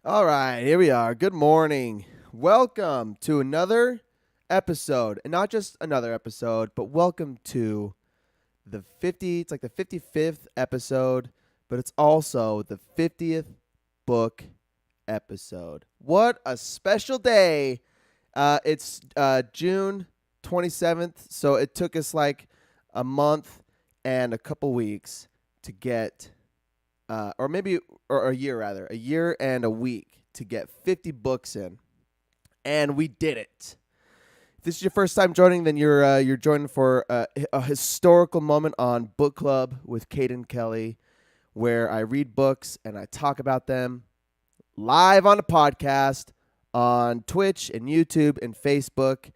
All right, here we are. Good morning. Welcome to another episode, and not just another episode, but welcome to it's like the 55th episode, but it's also the 50th book episode. What a special day. It's June 27th, so it took us like a month and a couple weeks to get or a year rather, a year and a week to get 50 books in, and we did it. If this is your first time joining, then you're joining for a historical moment on Book Club with Caden Kelly, where I read books and I talk about them live on a podcast on Twitch and YouTube and Facebook,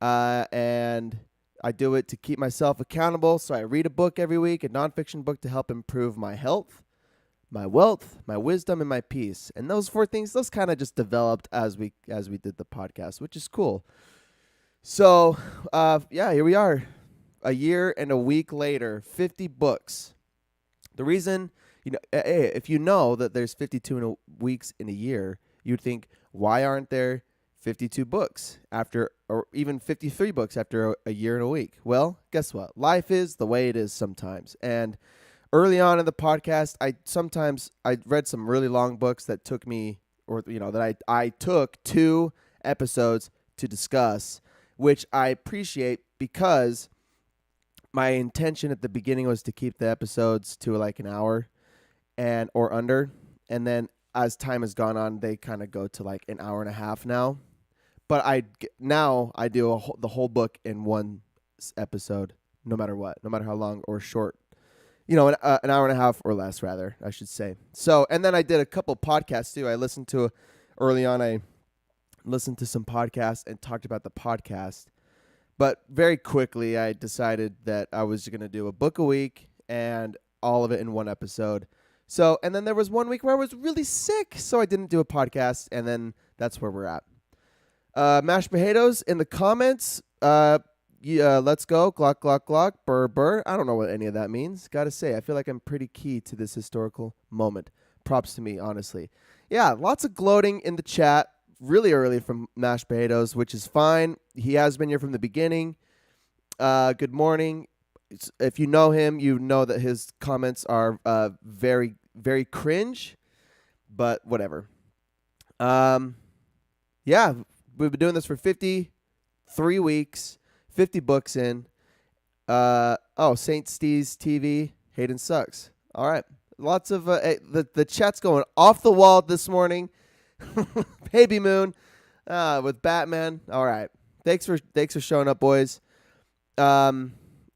and I do it to keep myself accountable. So I read a book every week, a nonfiction book to help improve my health, my wealth, my wisdom, and my peace. And those four things, those kind of just developed as we did the podcast, which is cool. So, here we are, a year and a week later, 50 books. The reason, if you know that there's 52 weeks in a year, you'd think, why aren't there 52 books after, or even 53 books after a year and a week? Well, guess what? Life is the way it is sometimes. And early on in the podcast, I read some really long books that took me, that I took 2 episodes to discuss, which I appreciate because my intention at the beginning was to keep the episodes to like an hour or under, and then as time has gone on, they kind of go to like an hour and a half now. But I do the whole book in one episode, no matter what, no matter how long or short. An hour and a half or less, rather, I should say. So, and then I did a couple podcasts too. I listened to some podcasts and talked about the podcast. But very quickly, I decided that I was going to do a book a week and all of it in one episode. So, and then there was one week where I was really sick, so I didn't do a podcast, and then that's where we're at. Mashed potatoes in the comments. Let's go. Glock, glock, glock. Burr, burr. I don't know what any of that means. Gotta say, I feel like I'm pretty key to this historical moment. Props to me, honestly. Yeah, lots of gloating in the chat really early from Mashed Potatoes, which is fine. He has been here from the beginning. Good morning. If you know him, you know that his comments are very, very cringe, but whatever. Yeah, we've been doing this for 53 weeks. 50 books in. St. Steve's TV. Hayden sucks. All right. Lots of the chat's going off the wall this morning. Baby Moon with Batman. All right. Thanks for showing up, boys.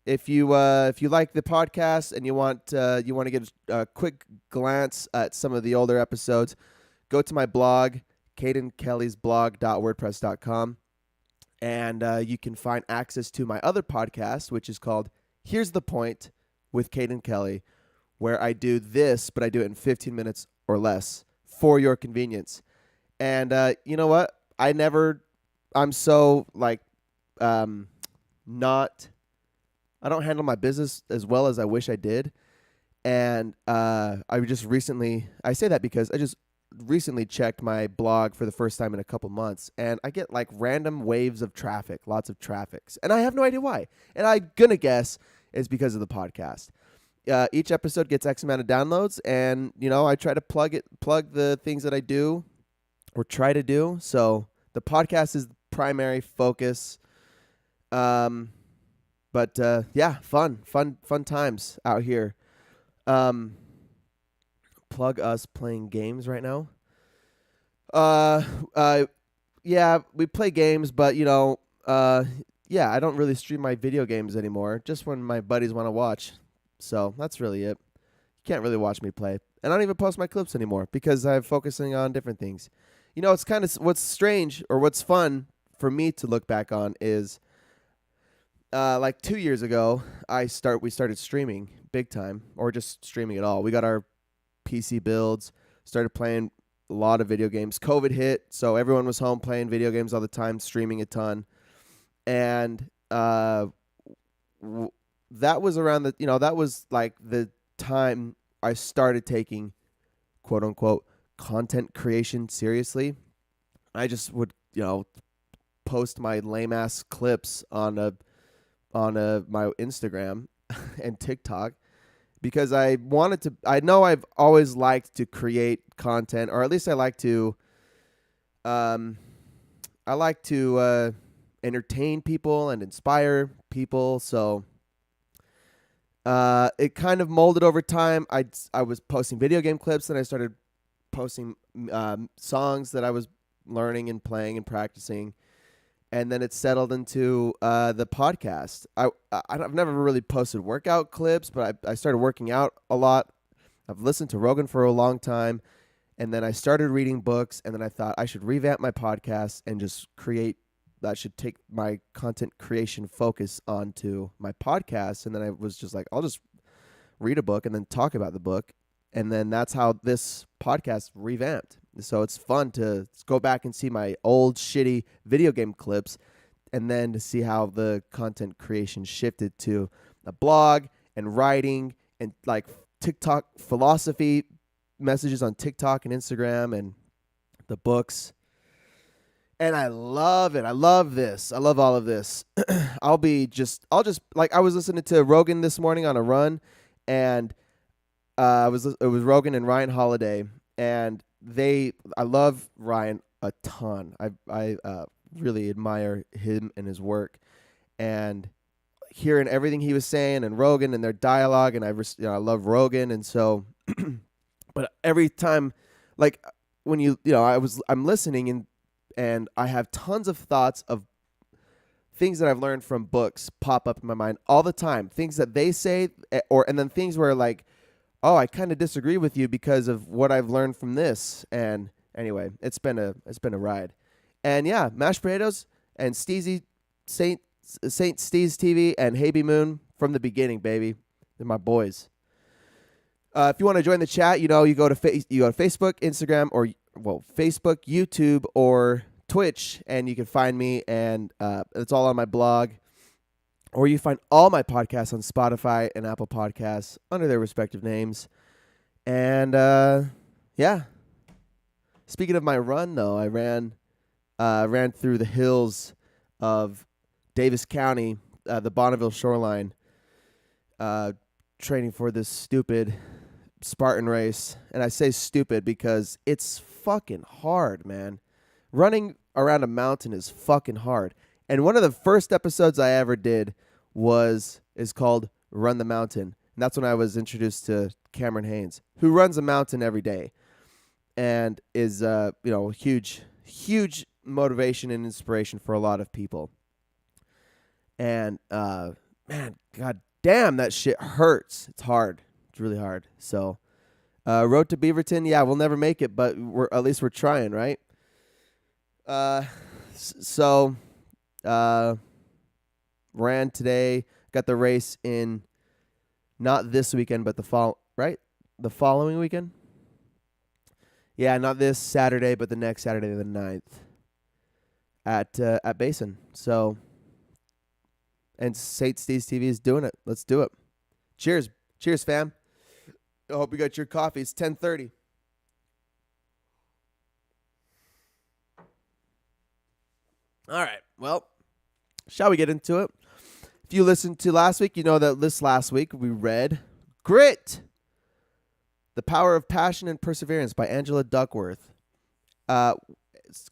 If you like the podcast and you want to get a quick glance at some of the older episodes, go to my blog, cadenkellysblog.wordpress.com. And you can find access to my other podcast, which is called Here's the Point with Caden Kelly, where I do this, but I do it in 15 minutes or less for your convenience. And you know what? I'm so like, I don't handle my business as well as I wish I did. And I say that because I just recently checked my blog for the first time in a couple months, and I get like random waves of traffic, lots of traffics, and I have no idea why. And I'm gonna guess it's because of the podcast. Each episode gets X amount of downloads, and I try to plug the things that I do or try to do. So the podcast is the primary focus. But fun times out here. Plug us playing games right now. Yeah, we play games, but I don't really stream my video games anymore. Just when my buddies want to watch. So that's really it. You can't really watch me play. And I don't even post my clips anymore because I'm focusing on different things. It's kind of what's strange or what's fun for me to look back on is like 2 years ago, we started streaming big time, or just streaming at all. We got our PC builds, started playing a lot of video games. COVID hit, so everyone was home playing video games all the time, streaming a ton. And that was around that was like the time I started taking quote unquote content creation seriously, I just would, post my lame ass clips on my Instagram and TikTok, because I wanted to. I know I've always liked to create content, or at least I like to. I like to entertain people and inspire people. So it kind of molded over time. I was posting video game clips, and I started posting songs that I was learning and playing and practicing. And then it settled into the podcast. I've never really posted workout clips, but I started working out a lot. I've listened to Rogan for a long time. And then I started reading books, and then I thought I should revamp my podcast and just create. I should take my content creation focus onto my podcast. And then I was just like, I'll just read a book and then talk about the book. And then that's how this podcast revamped. So it's fun to go back and see my old shitty video game clips, and then to see how the content creation shifted to a blog and writing and like TikTok philosophy messages on TikTok and Instagram and the books. And I love it. I love this. I love all of this. I'll just like, I was listening to Rogan this morning on a run, and it was Rogan and Ryan Holiday, and I love Ryan a ton. I really admire him and his work, and hearing everything he was saying and Rogan and their dialogue, and I love Rogan, and so but every time, like when I'm listening, and I have tons of thoughts of things that I've learned from books pop up in my mind all the time. Things that they say, and then things where like, oh, I kind of disagree with you because of what I've learned from this. And anyway, it's been a ride. And yeah, Mashed Potatoes and Steezy, Saint Steez TV and Haby Moon from the beginning, baby. They're my boys. If you want to join the chat, you go to Facebook, Instagram, or Facebook, YouTube, or Twitch, and you can find me, and it's all on my blog. Or you find all my podcasts on Spotify and Apple Podcasts under their respective names. And yeah. Speaking of my run, though, I ran through the hills of Davis County, the Bonneville shoreline, training for this stupid Spartan race. And I say stupid because it's fucking hard, man. Running around a mountain is fucking hard. And one of the first episodes I ever did is called Run the Mountain. And that's when I was introduced to Cameron Haynes, who runs a mountain every day and is huge motivation and inspiration for a lot of people. And man, god damn, that shit hurts. It's hard. It's really hard. So Road to Beaverton, yeah, we'll never make it, but at least we're trying, right? Ran today, got the race in not this weekend, but the following weekend. Yeah, not this Saturday, but the next Saturday, the 9th, at Basin. So, and Saint Steez TV is doing it. Let's do it. Cheers, fam. I hope you got your coffee. It's 10:30. All right. Well, shall we get into it? If you listened to last week, you know that last week we read Grit, The Power of Passion and Perseverance by Angela Duckworth.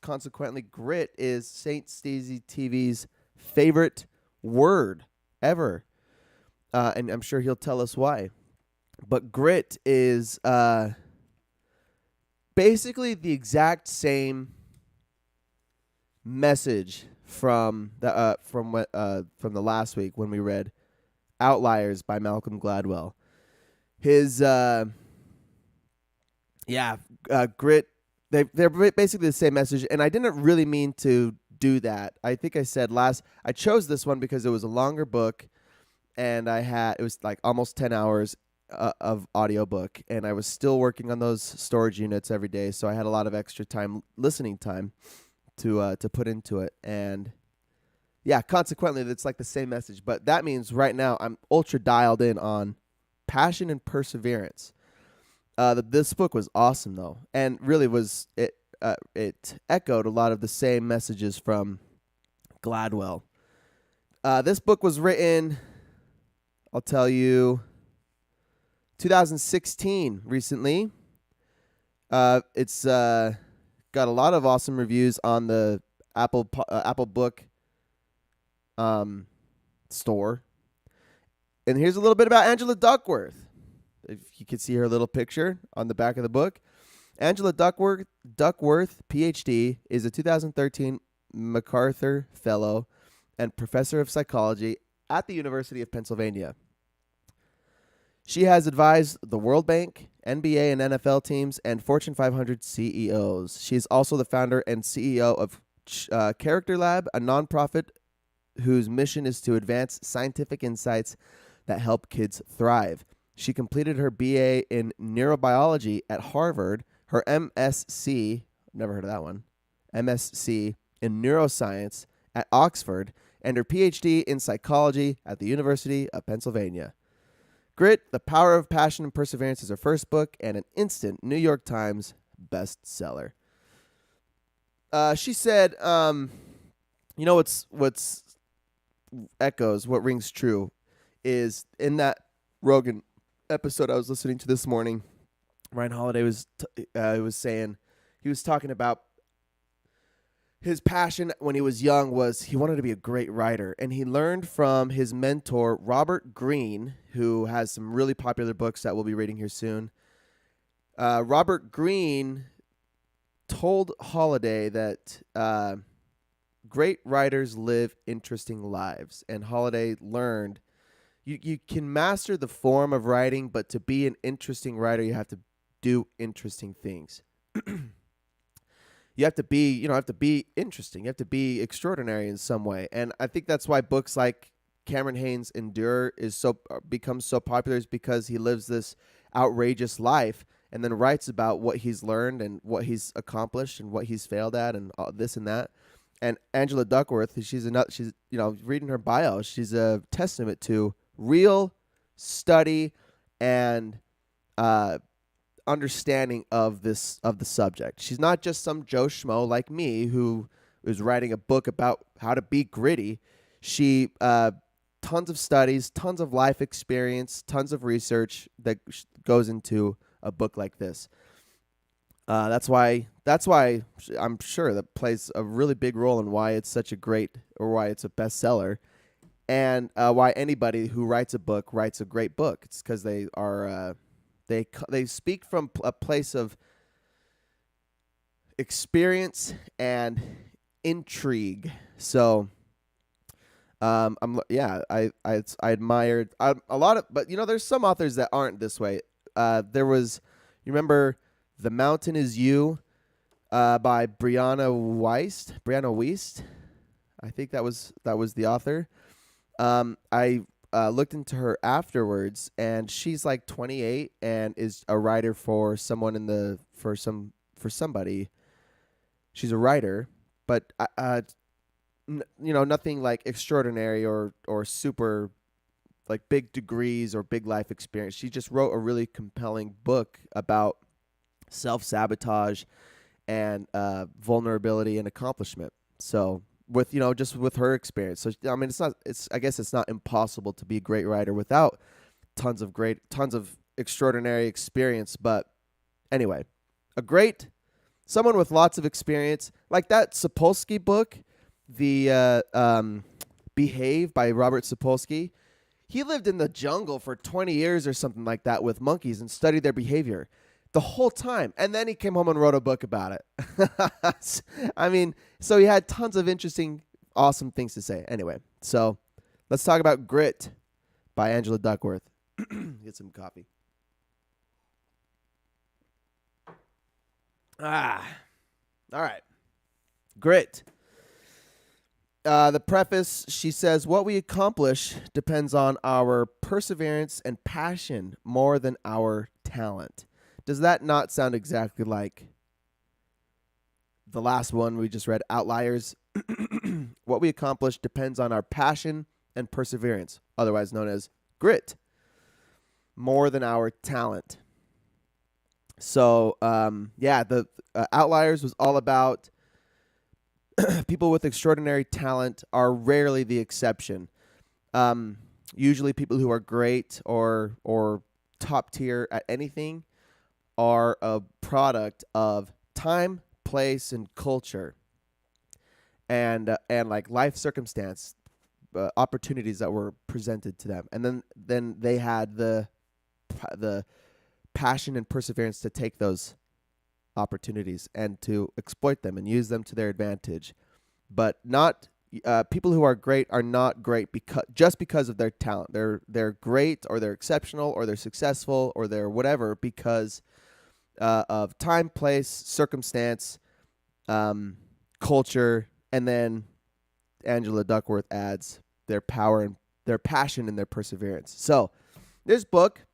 Consequently, grit is Saint Steezy TV's favorite word ever. And I'm sure he'll tell us why. But grit is basically the exact same message from the last week when we read Outliers by Malcolm Gladwell. His grit, they're basically the same message, and I didn't really mean to do that. I think I said I chose this one because it was a longer book, and it was like almost 10 hours of audiobook, and I was still working on those storage units every day, so I had a lot of extra listening time to put into it. And yeah, consequently, it's like the same message, but that means right now I'm ultra dialed in on passion and perseverance. This book was awesome though, and really was it. It echoed a lot of the same messages from Gladwell. This book was written, I'll tell you, 2016 recently. It's got a lot of awesome reviews on the Apple Book store. And here's a little bit about Angela Duckworth. If you can see her little picture on the back of the book. Angela Duckworth, PhD, is a 2013 MacArthur Fellow and Professor of Psychology at the University of Pennsylvania. She has advised the World Bank, NBA and NFL teams, and Fortune 500 CEOs. She is also the founder and CEO of Character Lab, a nonprofit whose mission is to advance scientific insights that help kids thrive. She completed her BA in neurobiology at Harvard, her MSc, never heard of that one, MSc in neuroscience at Oxford, and her PhD in psychology at the University of Pennsylvania. Grit, The Power of Passion and Perseverance is her first book and an instant New York Times bestseller. She said, you know what's echoes, what rings true, is in that Rogan episode I was listening to this morning, Ryan Holiday was saying, he was talking about his passion when he was young was he wanted to be a great writer, and he learned from his mentor, Robert Greene, who has some really popular books that we'll be reading here soon. Robert Greene told Holiday that great writers live interesting lives, and Holiday learned you can master the form of writing, but to be an interesting writer, you have to do interesting things. You have to be interesting. You have to be extraordinary in some way. And I think that's why books like Cameron Hanes' Endure becomes so popular, is because he lives this outrageous life and then writes about what he's learned and what he's accomplished and what he's failed at and this and that. And Angela Duckworth, she's reading her bio, she's a testament to real study and understanding of the subject. She's not just some Joe Schmo like me who is writing a book about how to be gritty. She tons of studies, tons of life experience, tons of research that goes into a book like this. That's why I'm sure that plays a really big role in why it's such a great, or why it's a bestseller, and why anybody who writes a book writes a great book. It's because they are they speak from a place of experience and intrigue. So I admired a lot of, but there's some authors that aren't this way. You remember The Mountain Is You by Brianna Wiest. I think that was the author. I looked into her afterwards, and she's like 28 and is a writer for someone for somebody. She's a writer, but nothing like extraordinary or super like big degrees or big life experience. She just wrote a really compelling book about self-sabotage and vulnerability and accomplishment. So with her experience. So I mean, I guess it's not impossible to be a great writer without tons of extraordinary experience. But anyway, someone with lots of experience, like that Sapolsky book, the Behave by Robert Sapolsky. He lived in the jungle for 20 years or something like that with monkeys and studied their behavior the whole time. And then he came home and wrote a book about it. I mean, so he had tons of interesting, awesome things to say. Anyway, so let's talk about Grit by Angela Duckworth. Get some coffee. All right. Grit. The preface, she says, what we accomplish depends on our perseverance and passion more than our talent. Does that not sound exactly like the last one we just read, Outliers? What we accomplish depends on our passion and perseverance, otherwise known as grit, more than our talent. So the Outliers was all about people with extraordinary talent are rarely the exception. Um, Usually, people who are great or top tier at anything are a product of time, place, and culture, and like life circumstance, opportunities that were presented to them, and then they had the passion and perseverance to take those opportunities and to exploit them and use them to their advantage. But not people who are great are not great because of their talent. They're great, or they're exceptional, or they're successful, or they're whatever because of time, place, circumstance, culture, and then Angela Duckworth adds their power and their passion and their perseverance. So this book,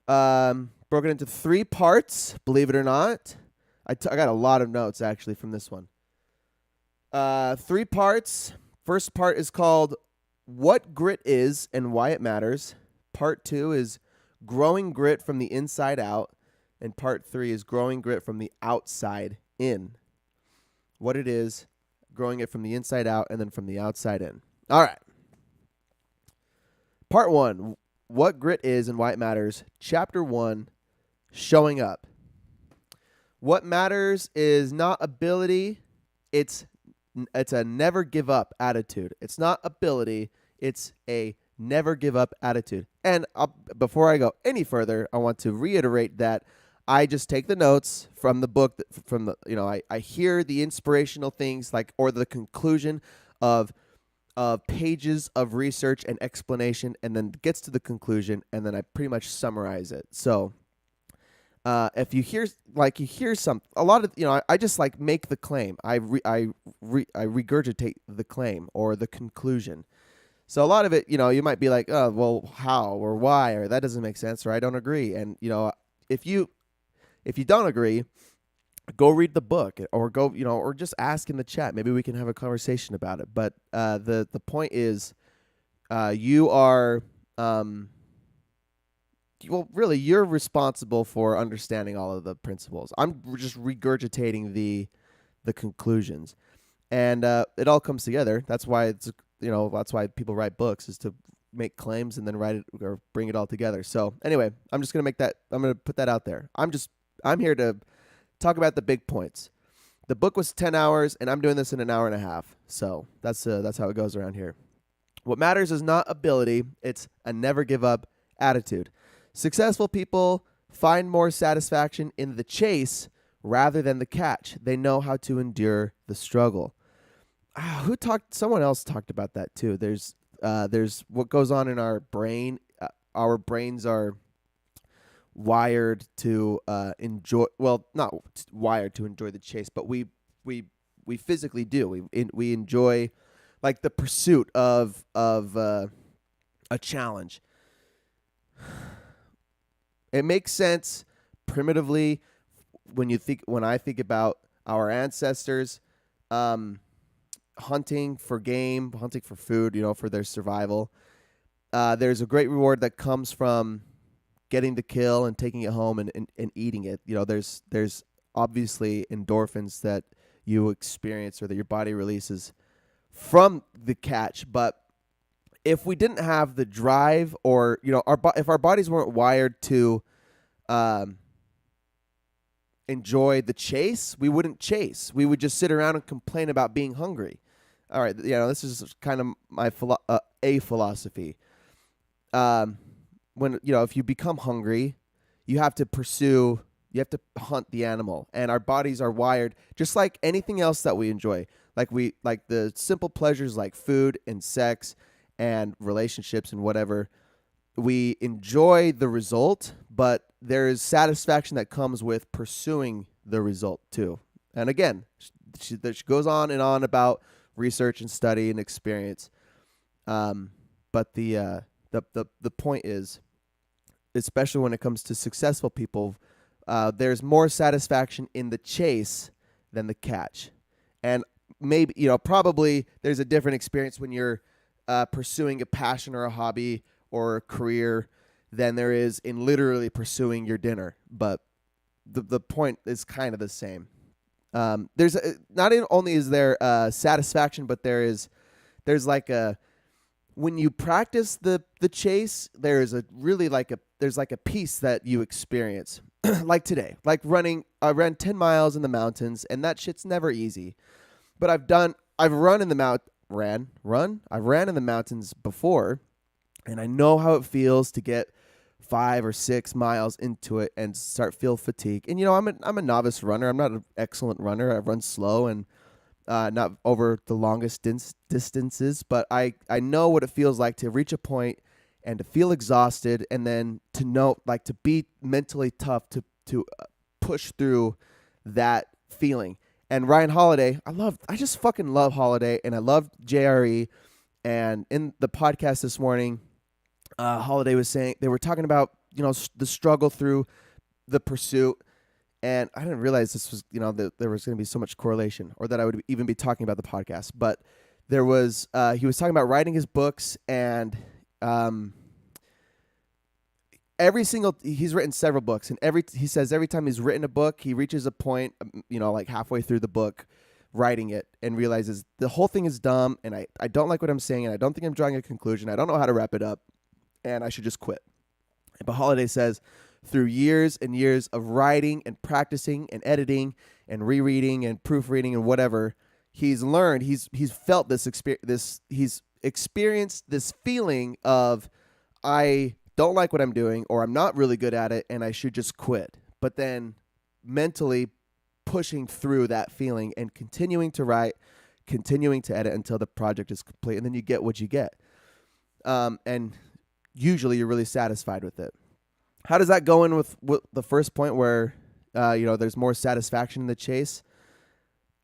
broken into 3 parts, believe it or not. I got a lot of notes actually from this one. 3 parts. First part is called What Grit Is and Why It Matters. Part 2 is Growing Grit from the Inside Out. And part 3 is Growing Grit from the Outside In. What it is, growing it from the inside out, and then from the outside in. All right. Part 1, What Grit Is and Why It Matters. Chapter 1, Showing Up. What matters is not ability, it's a never give up attitude. It's not ability, it's a never give up attitude. And before I go any further, I want to reiterate that I just take the notes from the book, I hear the inspirational things or the conclusion of pages of research and explanation, and then gets to the conclusion, and then I pretty much summarize it. So if you hear a lot of, I just make the claim. I regurgitate the claim or the conclusion. So a lot of it, you might be like, oh, well, how or why, or that doesn't make sense, or I don't agree. And, if you don't agree, go read the book, or go, or just ask in the chat. Maybe we can have a conversation about it. But the point is, you are, really, you're responsible for understanding all of the principles. I'm just regurgitating the conclusions, and it all comes together. That's why that's why people write books, is to make claims and then write it or bring it all together. So anyway, I'm gonna put that out there. I'm here to talk about the big points. The book was 10 hours, and I'm doing this in an hour and a half. So that's how it goes around here. What matters is not ability, it's a never give up attitude. Successful people find more satisfaction in the chase rather than the catch. They know how to endure the struggle. Someone else talked about that too. There's what goes on in our brain. Our brains are wired to enjoy, well, not wired to enjoy the chase, but we physically do. We enjoy the pursuit of a challenge. It makes sense primitively when I think about our ancestors hunting for game, hunting for food, for their survival. There's a great reward that comes from getting the kill and taking it home and eating it. There's obviously endorphins that you experience or that your body releases from the catch. But if we didn't have the drive, or if our bodies weren't wired to enjoy the chase, we wouldn't chase. We would just sit around and complain about being hungry. All right, this is kind of my philosophy. When if you become hungry, you have to hunt the animal, and our bodies are wired just like anything else that we enjoy. Like the simple pleasures like food and sex and relationships and whatever. We enjoy the result, but there is satisfaction that comes with pursuing the result too. And again, she goes on and on about research and study and experience. But the point is, especially when it comes to successful people, there's more satisfaction in the chase than the catch. And maybe, probably there's a different experience when you're pursuing a passion or a hobby or a career than there is in literally pursuing your dinner. But the point is kind of the same. There's only is there satisfaction, but there's like a, when you practice the chase, there's like a piece that you experience. Like today, like I ran 10 miles in the mountains, and that shit's never easy. But I've run in the I've ran in the mountains before, and I know how it feels to get 5 or 6 miles into it and start feel fatigue. And I'm a novice runner. I'm not an excellent runner. I run slow and not over the longest distances, but I know what it feels like to reach a point and to feel exhausted, and then to know, like, to be mentally tough to push through that feeling. And Ryan Holiday, I just fucking love Holiday, and I love JRE. And in the podcast this morning, Holiday was saying, they were talking about, the struggle through the pursuit. And I didn't realize this was, that there was going to be so much correlation, or that I would even be talking about the podcast. But there was, he was talking about writing his books, and he's written several books, and he says every time he's written a book, he reaches a point, like halfway through the book, writing it, and realizes the whole thing is dumb, and I don't like what I'm saying, and I don't think I'm drawing a conclusion. I don't know how to wrap it up, and I should just quit. But Holiday says, through years and years of writing and practicing and editing and rereading and proofreading and whatever, he's learned, he's felt he's experienced this feeling of, I don't like what I'm doing, or I'm not really good at it, and I should just quit. But then mentally pushing through that feeling and continuing to write, continuing to edit until the project is complete, and then you get what you get. And usually you're really satisfied with it. How does that go in with the first point where, there's more satisfaction in the chase?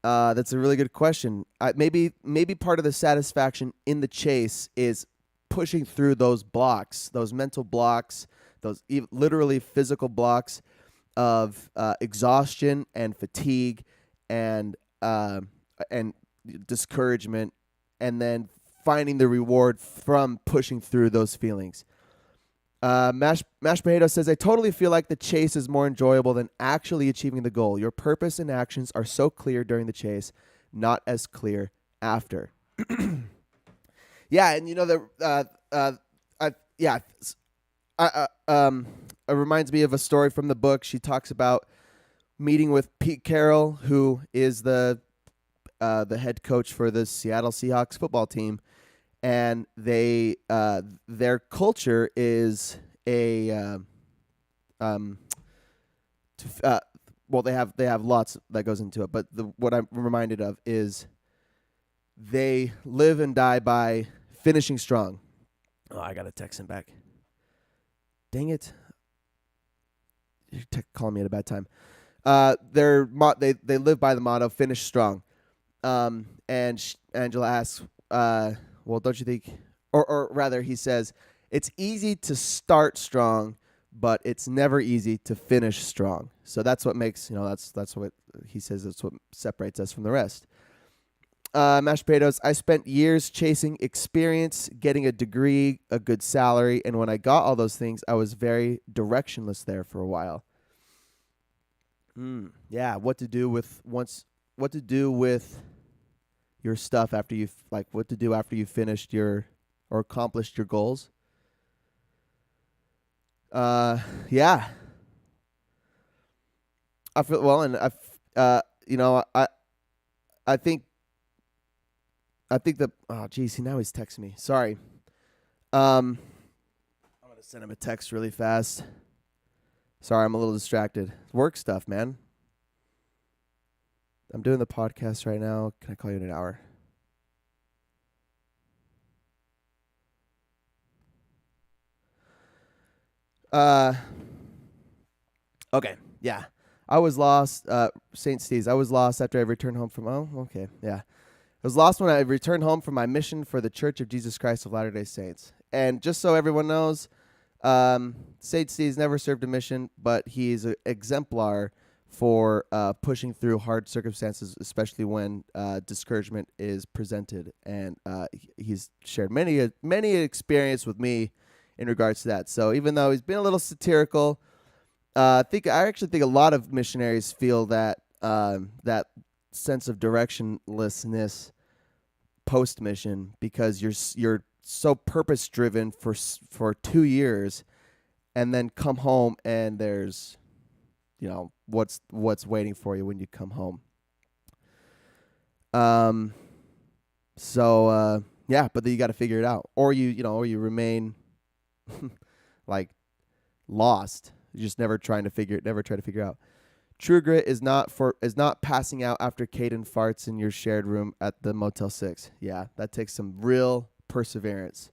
That's a really good question. Maybe part of the satisfaction in the chase is pushing through those blocks, those mental blocks, those literally physical blocks of exhaustion and fatigue and discouragement, and then finding the reward from pushing through those feelings. Mashed Potato says, I totally feel like the chase is more enjoyable than actually achieving the goal. Your purpose and actions are so clear during the chase, not as clear after. Yeah, and it reminds me of a story from the book. She talks about meeting with Pete Carroll, who is the head coach for the Seattle Seahawks football team, and their culture is they have lots that goes into it, but what I'm reminded of is they live and die by finishing strong. Oh, I got to text him back. Dang it. You're calling me at a bad time. They live by the motto, finish strong. And Angela asks, well, don't you think, or rather he says, it's easy to start strong, but it's never easy to finish strong. So that's what makes, that's what he says, that's what separates us from the rest. Mashed Potatoes, I spent years chasing experience, getting a degree, a good salary, and when I got all those things, I was very directionless there for a while. Yeah, what to do with your stuff after what to do after you finished or accomplished your goals. Yeah. I feel well, and I think that, oh geez, now he's texting me. Sorry. I'm gonna send him a text really fast. Sorry, I'm a little distracted. Work stuff, man. I'm doing the podcast right now. Can I call you in an hour? Okay, yeah. I was lost, St. Steve's. I was lost after I returned home from, okay, yeah. I was lost when I returned home from my mission for the Church of Jesus Christ of Latter-day Saints. And just so everyone knows, St. Steve's never served a mission, but he's an exemplar for pushing through hard circumstances, especially when discouragement is presented. And he's shared many experience with me in regards to that. So even though he's been a little satirical, I actually think a lot of missionaries feel that that sense of directionlessness post mission, because you're so purpose driven for 2 years, and then come home and there's what's waiting for you when you come home. Yeah, but then you got to figure it out, or you remain like lost. You're just never try to figure out. True grit is not passing out after Caden farts in your shared room at the Motel 6. Yeah, that takes some real perseverance.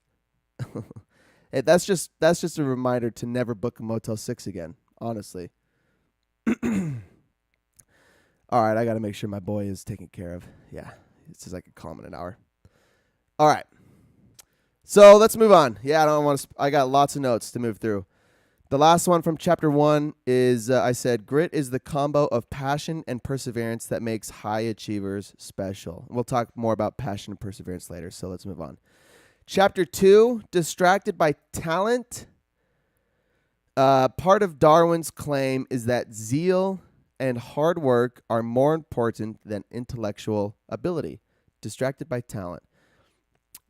That's just a reminder to never book a Motel 6 again, honestly. All right, I got to make sure my boy is taken care of. Yeah, it says I could call him in an hour. All right. So let's move on. Yeah, I got lots of notes to move through. The last one from chapter 1 is, I said, grit is the combo of passion and perseverance that makes high achievers special. We'll talk more about passion and perseverance later, so let's move on. Chapter 2, distracted by talent. Part of Darwin's claim is that zeal and hard work are more important than intellectual ability. Distracted by talent.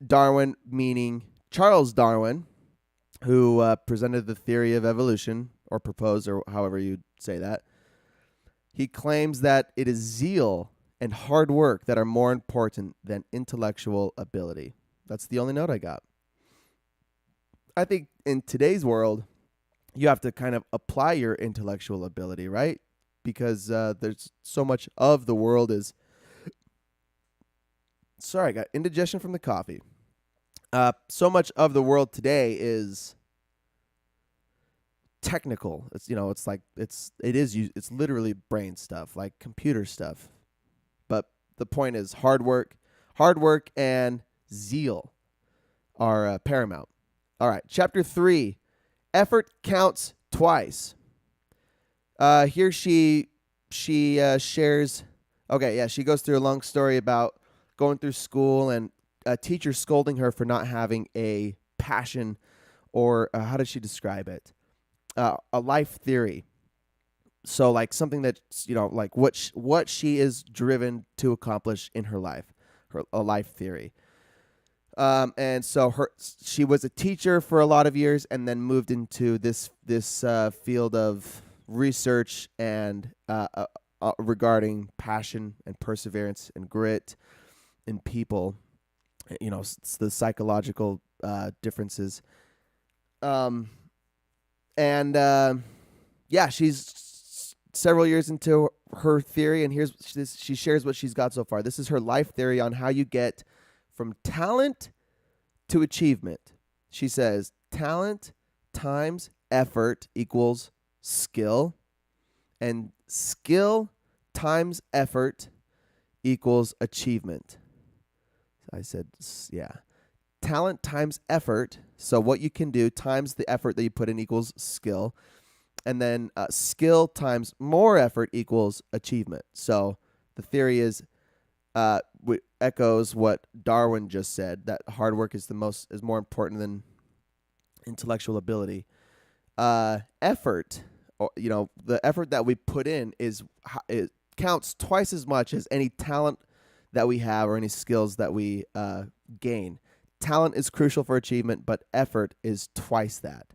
Darwin, meaning Charles Darwin, who presented the theory of evolution, or proposed, or however you say that. He claims that it is zeal and hard work that are more important than intellectual ability. That's the only note I got. I think in today's world, you have to kind of apply your intellectual ability, right? Because there's so much of the world is... Sorry, I got indigestion from the coffee. So much of the world today is technical. It's literally brain stuff, like computer stuff. But the point is hard work and zeal are paramount. All right, chapter 3, effort counts twice. Here she shares. Okay, yeah, she goes through a long story about going through school and a teacher scolding her for not having a passion, or how does she describe it? A life theory. So like something that, like what she is driven to accomplish in her life, a life theory. And so she was a teacher for a lot of years, and then moved into this field of research and regarding passion and perseverance and grit in people. It's the psychological differences. She's several years into her theory, and she shares what she's got so far. This is her life theory on how you get from talent to achievement. She says talent times effort equals skill, and skill times effort equals achievement. I said, yeah. Talent times effort, so what you can do times the effort that you put in equals skill. And then skill times more effort equals achievement. So the theory is echoes what Darwin just said, that hard work is more important than intellectual ability. Effort, the effort that we put in it counts twice as much as any talent that we have or any skills that we gain. Talent is crucial for achievement, but effort is twice that.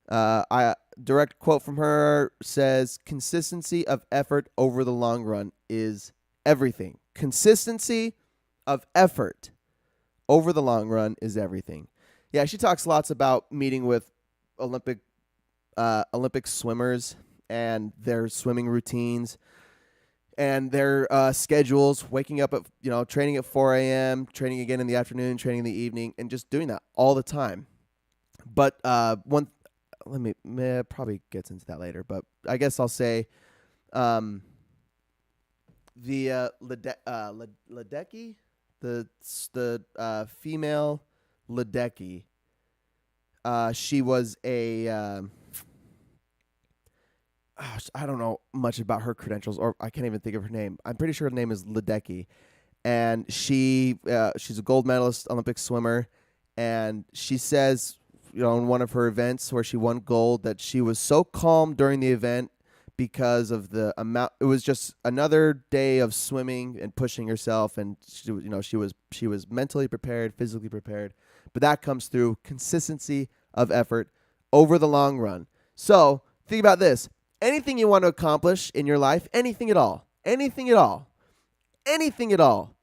A direct quote from her says, consistency of effort over the long run is everything. Consistency of effort over the long run is everything. Yeah, she talks lots about meeting with Olympic swimmers and their swimming routines and their schedules, waking up at, training at 4 a.m., training again in the afternoon, training in the evening, and just doing that all the time. But probably gets into that later, but I guess I'll say the Ledecky, the female Ledecky, she was a... I don't know much about her credentials, or I can't even think of her name. I'm pretty sure her name is Ledecky, and she's a gold medalist Olympic swimmer, and she says in one of her events where she won gold, that she was so calm during the event because of the amount. It was just another day of swimming and pushing herself, and she was mentally prepared, physically prepared. But that comes through consistency of effort over the long run. So think about this: anything you want to accomplish in your life, anything at all, anything at all, anything at all.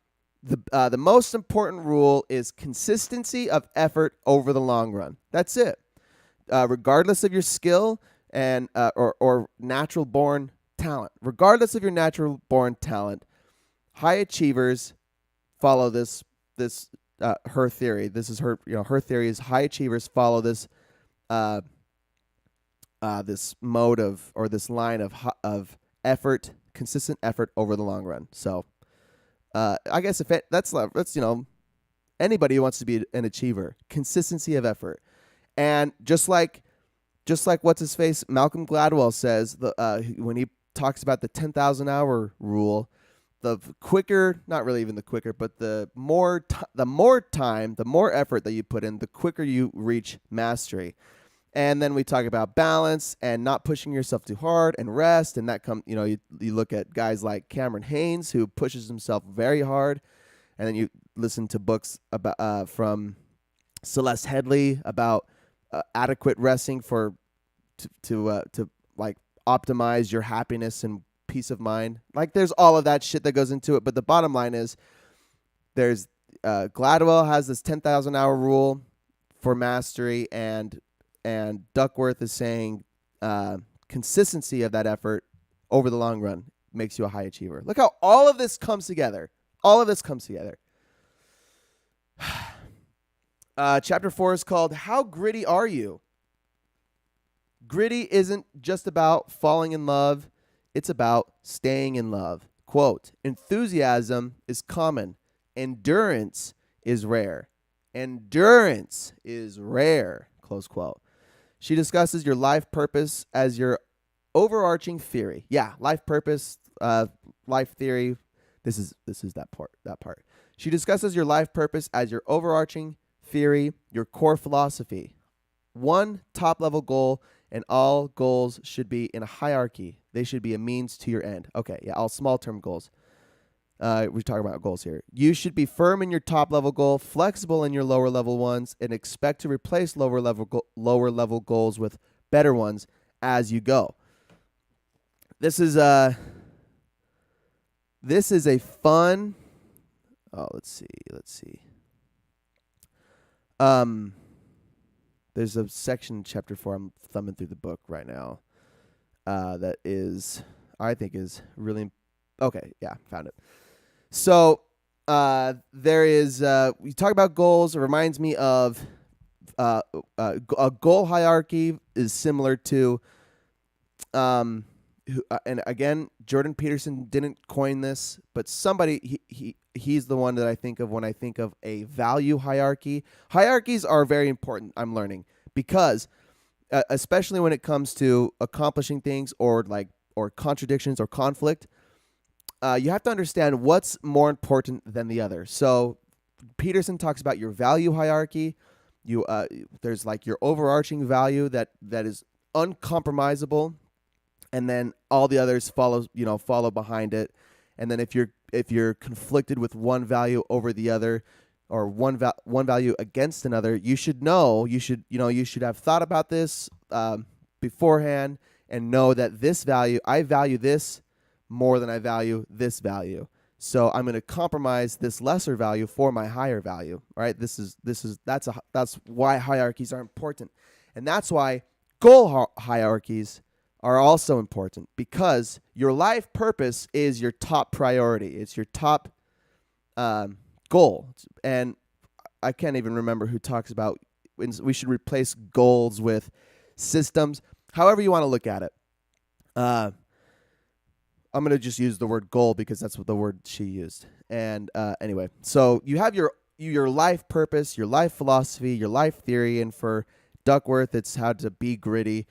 The most important rule is consistency of effort over the long run. That's it. Regardless of your skill and or natural born talent, regardless of your natural born talent, high achievers follow this her theory. This is her theory is high achievers follow this this mode of, or this line of effort, consistent effort over the long run. So I guess that's anybody who wants to be an achiever, consistency of effort. And just like what's his face, Malcolm Gladwell says, when he talks about the 10,000 hour rule, the quicker, not really even the quicker, but the more time, the more effort that you put in, the quicker you reach mastery. And then we talk about balance and not pushing yourself too hard and rest. And that you look at guys like Cameron Hanes, who pushes himself very hard. And then you listen to books about from Celeste Headley about adequate resting to optimize your happiness and peace of mind. Like, there's all of that shit that goes into it. But the bottom line is, there's Gladwell has this 10,000 hour rule for mastery, and Duckworth is saying consistency of that effort over the long run makes you a high achiever. Look how all of this comes together. All of this comes together. Chapter 4 is called How Gritty Are You? Gritty isn't just about falling in love. It's about staying in love. Quote, enthusiasm is common. Endurance is rare. Endurance is rare. Close quote. She discusses your life purpose as your overarching theory. Yeah, life purpose, life theory. This is that part. She discusses your life purpose as your overarching theory, your core philosophy. One top-level goal, and all goals should be in a hierarchy. They should be a means to your end. Okay, yeah, all small-term goals. We're talking about goals here. You should be firm in your top-level goal, flexible in your lower-level ones, and expect to replace lower-level goals with better ones as you go. This is a fun. Oh, let's see. There's a section in chapter 4. I'm thumbing through the book right now. That I think is really okay. Yeah, found it. So there is. We talk about goals. It reminds me of a goal hierarchy is similar to. And again, Jordan Peterson didn't coin this, but somebody he's the one that I think of when I think of a value hierarchy. Hierarchies are very important, I'm learning, because especially when it comes to accomplishing things or contradictions or conflict, you have to understand what's more important than the other. So Peterson talks about your value hierarchy. There's like your overarching value that is uncompromisable, and then all the others follow behind it. And then if you're conflicted with one value over the other, or one value against another, you should have thought about this beforehand and know that this value, I value this more than I value this value. So I'm going to compromise this lesser value for my higher value, right? That's why hierarchies are important. And that's why goal hierarchies are also important, because your life purpose is your top priority. It's your top goal. And I can't even remember who talks about we should replace goals with systems. However you want to look at it. I'm going to just use the word goal because that's what the word she used. And anyway, so you have your life purpose, your life philosophy, your life theory, and for Duckworth, it's how to be gritty.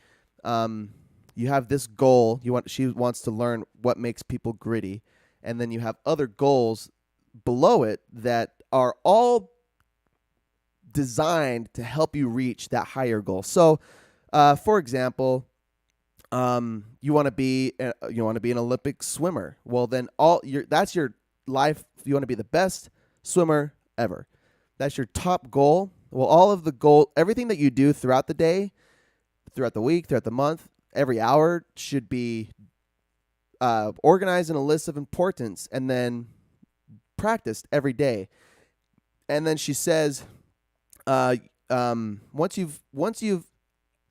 You have this goal. She wants to learn what makes people gritty, and then you have other goals below it that are all designed to help you reach that higher goal. So, for example, you want to be an Olympic swimmer. Well, then that's your life. You want to be the best swimmer ever. That's your top goal. Well, all of everything that you do throughout the day, throughout the week, throughout the month, every hour should be organized in a list of importance and then practiced every day. And then she says, once you've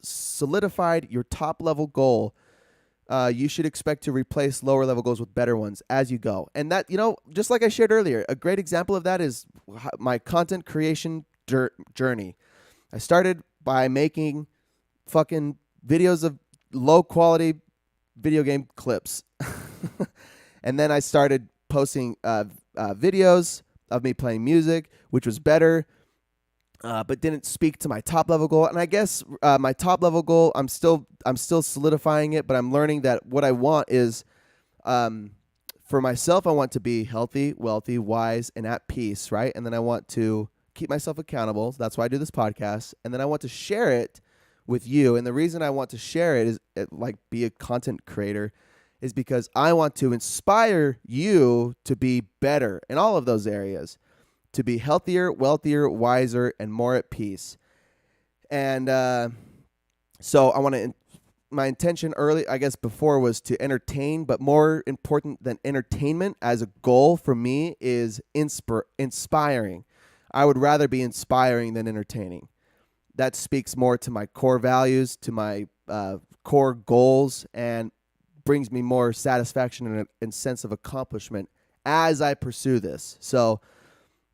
solidified your top level goal, you should expect to replace lower level goals with better ones as you go. And that, just like I shared earlier, a great example of that is my content creation journey. I started by making fucking videos of low quality video game clips. And then I started posting videos of me playing music, which was better, but didn't speak to my top level goal. And I guess my top level goal, I'm still solidifying it, but I'm learning that what I want is, for myself, I want to be healthy, wealthy, wise, and at peace, right? And then I want to keep myself accountable. So that's why I do this podcast. And then I want to share it with you. And the reason I want to share it is be a content creator is because I want to inspire you to be better in all of those areas, to be healthier, wealthier, wiser, and more at peace. And so I want to, my intention early, I guess before, was to entertain, but more important than entertainment as a goal for me is inspiring. I would rather be inspiring than entertaining. That speaks more to my core values, to my core goals, and brings me more satisfaction and sense of accomplishment as I pursue this. So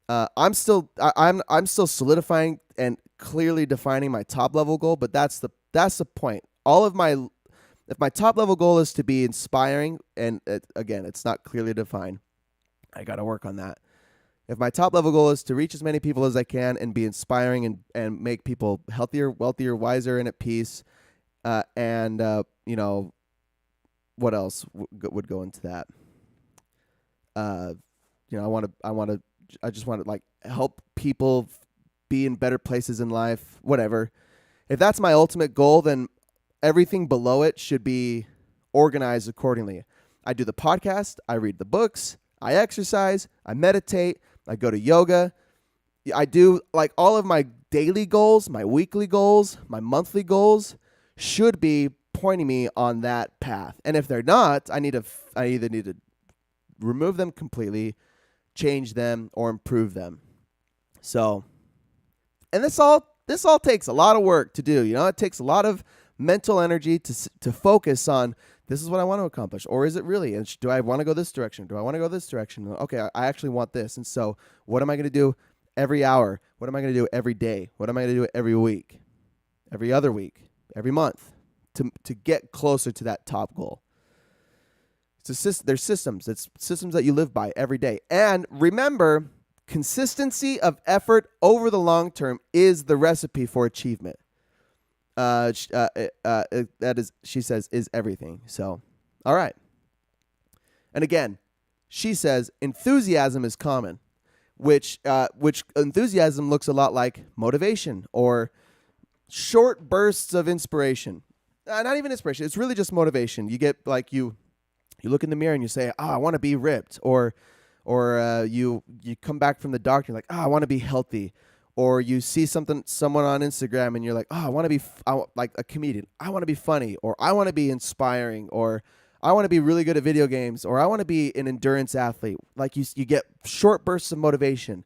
I'm still solidifying and clearly defining my top level goal, but that's the point. If my top level goal is to be inspiring, and again, it's not clearly defined, I got to work on that. If my top level goal is to reach as many people as I can and be inspiring and make people healthier, wealthier, wiser, and at peace, what else would go into that? I just want to help people be in better places in life, whatever. If that's my ultimate goal, then everything below it should be organized accordingly. I do the podcast, I read the books, I exercise, I meditate, I go to yoga. I do all of my daily goals, my weekly goals, my monthly goals should be pointing me on that path. And if they're not, I either need to remove them completely, change them, or improve them. So, and this all takes a lot of work to do. It takes a lot of mental energy to focus on, this is what I want to accomplish, or is it really? And do I want to go this direction? Do I want to go this direction? Okay, I actually want this. And so what am I going to do every hour? What am I going to do every day? What am I going to do every week, every other week, every month to get closer to that top goal? There's systems. It's systems that you live by every day. And remember, consistency of effort over the long term is the recipe for achievement. That is, she says, is everything. So, all right. And again, she says enthusiasm is common, which enthusiasm looks a lot like motivation or short bursts of inspiration. Not even inspiration. It's really just motivation. You get you look in the mirror and you say, I want to be ripped, or you come back from the doctor, you're like, I want to be healthy. Or you see someone on Instagram and you're like, I want to be like a comedian. I want to be funny, or I want to be inspiring, or I want to be really good at video games, or I want to be an endurance athlete. You get short bursts of motivation,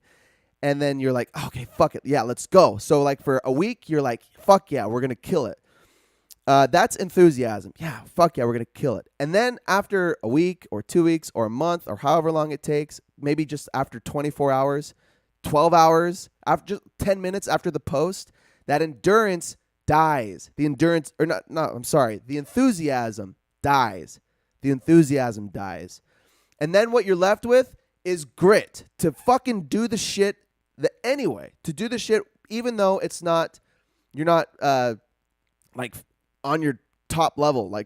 and then you're like, okay, fuck it, yeah, let's go. So for a week, you're like, fuck yeah, we're gonna kill it. That's enthusiasm. Yeah, fuck yeah, we're gonna kill it. And then after a week or 2 weeks or a month or however long it takes, maybe just after 24 hours. 12 hours, after just 10 minutes after the post, that endurance dies. The enthusiasm dies. The enthusiasm dies. And then what you're left with is grit to fucking do the shit anyway. To do the shit even though you're not on your top level,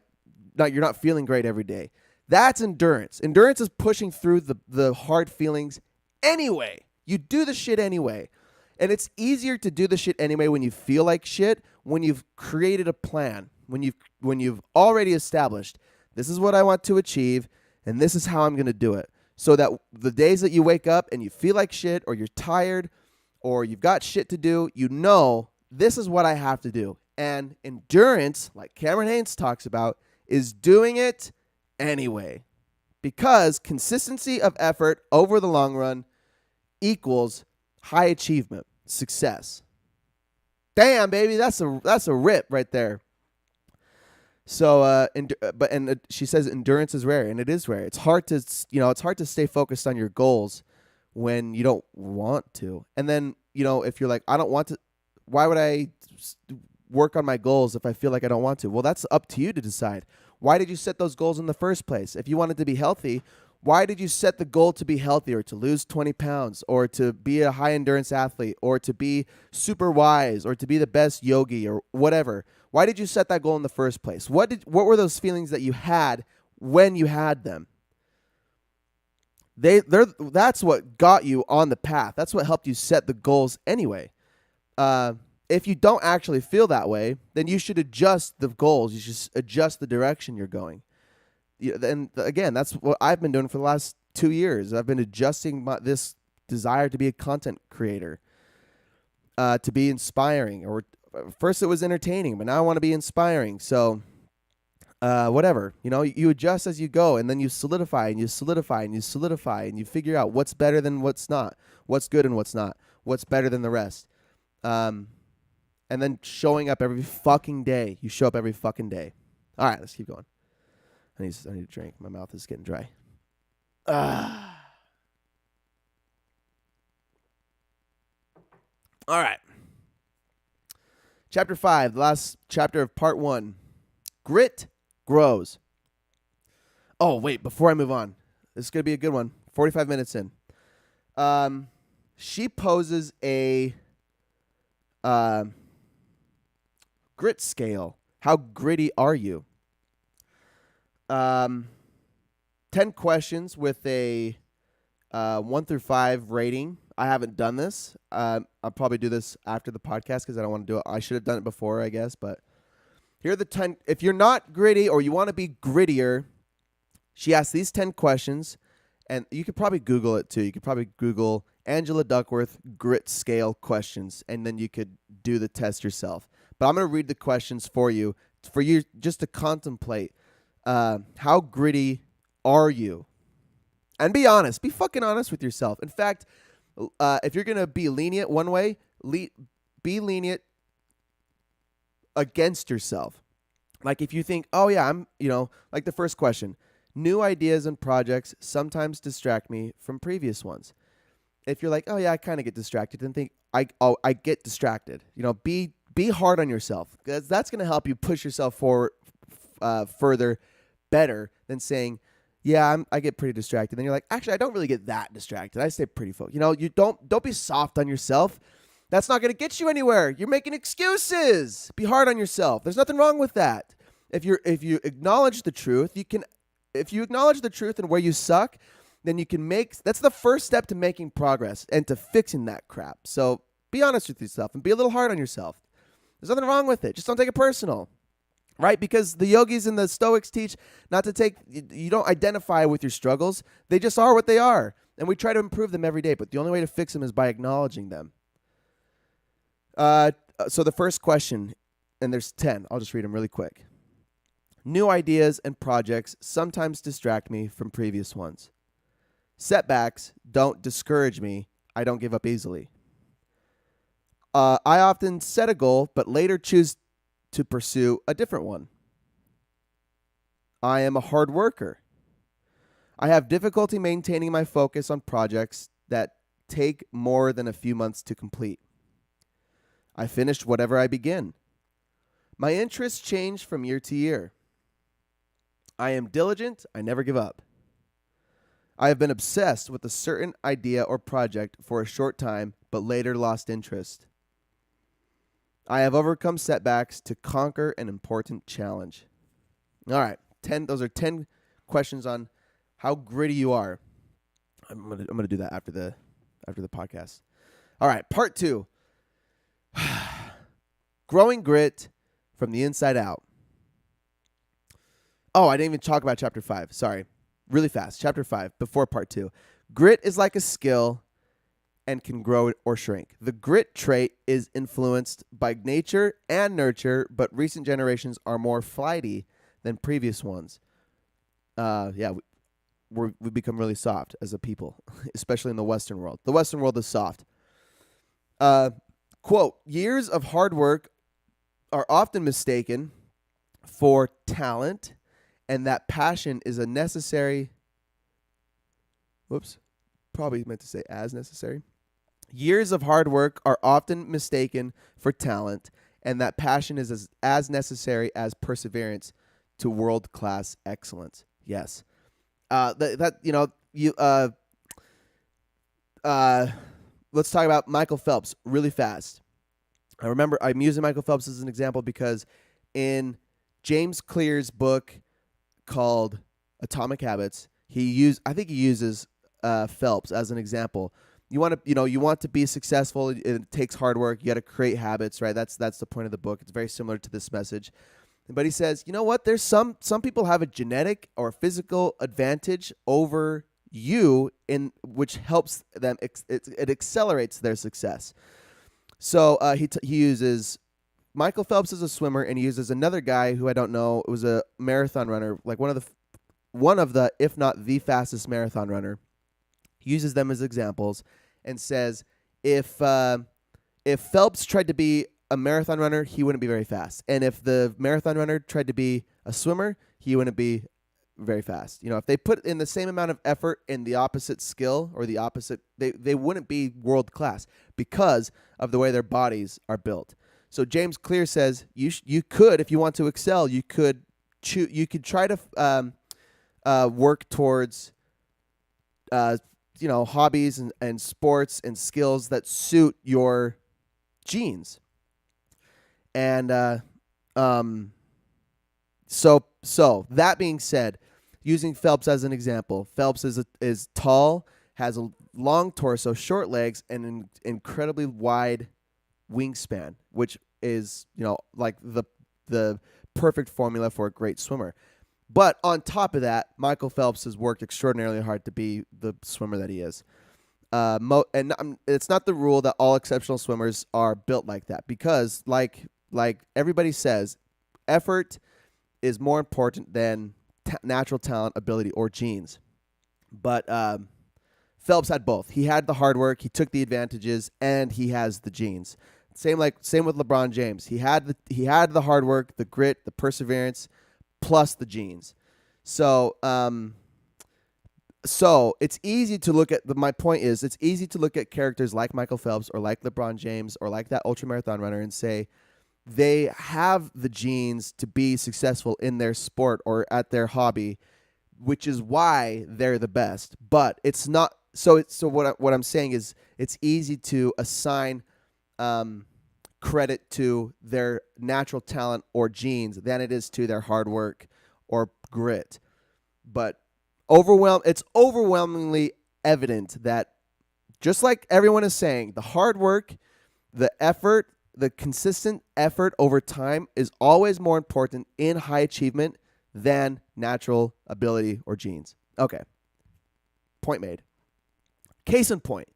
you're not feeling great every day. That's endurance. Endurance is pushing through the hard feelings anyway. You do the shit anyway. And it's easier to do the shit anyway when you feel like shit, when you've created a plan, when you've already established, this is what I want to achieve, and this is how I'm going to do it. So that the days that you wake up and you feel like shit, or you're tired, or you've got shit to do, you know, this is what I have to do. And endurance, like Cameron Hanes talks about, is doing it anyway. Because consistency of effort over the long run equals high achievement, success. Damn, baby, that's a rip right there. So, she says endurance is rare, and it is rare. It's hard to stay focused on your goals when you don't want to. And then, if you're like, I don't want to, why would I work on my goals if I feel like I don't want to? Well, that's up to you to decide. Why did you set those goals in the first place? If you wanted to be healthy, why did you set the goal to be healthy, or to lose 20 pounds, or to be a high endurance athlete, or to be super wise, or to be the best yogi, or whatever? Why did you set that goal in the first place? What were those feelings that you had when you had them? That's what got you on the path. That's what helped you set the goals anyway. If you don't actually feel that way, then you should adjust the goals. You should adjust the direction you're going. And again, that's what I've been doing for the last 2 years. I've been adjusting this desire to be a content creator, to be inspiring. Or first it was entertaining, but now I want to be inspiring. So whatever, you adjust as you go, and then you solidify and you solidify and you solidify, and you figure out what's better than what's not, what's good and what's not, what's better than the rest. And then showing up every fucking day. You show up every fucking day. All right, let's keep going. I need a drink. My mouth is getting dry. All right. Chapter 5, the last chapter of part 1. Grit grows. Oh, wait, before I move on. This is going to be a good one. 45 minutes in. She poses a grit scale. How gritty are you? 10 questions with a 1 through 5 rating. I haven't done this. I'll probably do this after the podcast because I don't want to do it. I should have done it before, I guess. But here are the 10. If you're not gritty or you want to be grittier, she asks these 10 questions. And you could probably Google it too. You could probably Google Angela Duckworth grit scale questions, and then you could do the test yourself. But I'm going to read the questions for you just to contemplate. How gritty are you? And be honest. Be fucking honest with yourself. In fact, if you're going to be lenient one way, be lenient against yourself. Like if you think, oh yeah, I'm, like the first question, new ideas and projects sometimes distract me from previous ones. If you're like, oh yeah, I kind of get distracted, then think, I get distracted. Be hard on yourself, because that's going to help you push yourself forward further, better than saying, yeah, I get pretty distracted. Then you're like, actually, I don't really get that distracted. I stay pretty focused. You don't be soft on yourself. That's not going to get you anywhere. You're making excuses. Be hard on yourself. There's nothing wrong with that. If you acknowledge the truth, if you acknowledge the truth and where you suck, then you can that's the first step to making progress and to fixing that crap. So be honest with yourself and be a little hard on yourself. There's nothing wrong with it. Just don't take it personal. Right? Because the yogis and the Stoics teach not to you don't identify with your struggles. They just are what they are. And we try to improve them every day. But the only way to fix them is by acknowledging them. So the first question, and there's 10. I'll just read them really quick. New ideas and projects sometimes distract me from previous ones. Setbacks don't discourage me. I don't give up easily. I often set a goal, but later choose to pursue a different one. I am a hard worker. I have difficulty maintaining my focus on projects that take more than a few months to complete. I finish whatever I begin. My interests change from year to year. I am diligent. I never give up. I have been obsessed with a certain idea or project for a short time, but later lost interest. I have overcome setbacks to conquer an important challenge. All right, 10. Those are 10 questions on how gritty you are. I'm gonna do that after the podcast. All right, part 2. Growing grit from the inside out. Oh, I didn't even talk about chapter 5. Sorry. Really fast. Chapter 5, before part 2. Grit is like a skill and can grow or shrink. The grit trait is influenced by nature and nurture, but recent generations are more flighty than previous ones. We become really soft as a people, especially in the Western world. The Western world is soft. Quote, years of hard work are often mistaken for talent, and that passion is a necessary. Probably meant to say as necessary. Years of hard work are often mistaken for talent, and that passion is as necessary as perseverance to world-class excellence. Yes. Let's talk about Michael Phelps really fast. I'm using Michael Phelps as an example because in James Clear's book called Atomic Habits, I think he uses Phelps as an example. You want to be successful. It takes hard work. You got to create habits, right? That's the point of the book. It's very similar to this message. But he says, you know what? There's some people have a genetic or physical advantage over you, in which helps them. It accelerates their success. So he uses Michael Phelps as a swimmer, and he uses another guy who I don't know. It was a marathon runner, like one of the, if not the fastest marathon runner. He uses them as examples and says, if Phelps tried to be a marathon runner, he wouldn't be very fast. And if the marathon runner tried to be a swimmer, he wouldn't be very fast. If they put in the same amount of effort in the opposite skill or the opposite, they wouldn't be world class because of the way their bodies are built. So James Clear says you could, if you want to excel, you could try to work towards hobbies and sports and skills that suit your genes. And so that being said, using Phelps as an example, Phelps is tall, has a long torso, short legs, and an incredibly wide wingspan, which is like the perfect formula for a great swimmer. But on top of that, Michael Phelps has worked extraordinarily hard to be the swimmer that he is. It's not the rule that all exceptional swimmers are built like that, because like everybody says, effort is more important than natural talent, ability, or genes. But Phelps had both. He had the hard work, he took the advantages, and he has the genes. Same with LeBron James. He had the hard work, the grit, the perseverance, plus the genes. So it's easy to look at my point is it's easy to look at characters like Michael Phelps or like LeBron James or like that ultramarathon runner and say they have the genes to be successful in their sport or at their hobby, which is why they're the best. But it's not. So what I'm saying is it's easy to assign credit to their natural talent or genes than it is to their hard work or grit. But it's overwhelmingly evident that, just like everyone is saying, the hard work, the effort, the consistent effort over time is always more important in high achievement than natural ability or genes. Okay. Point made. Case in point.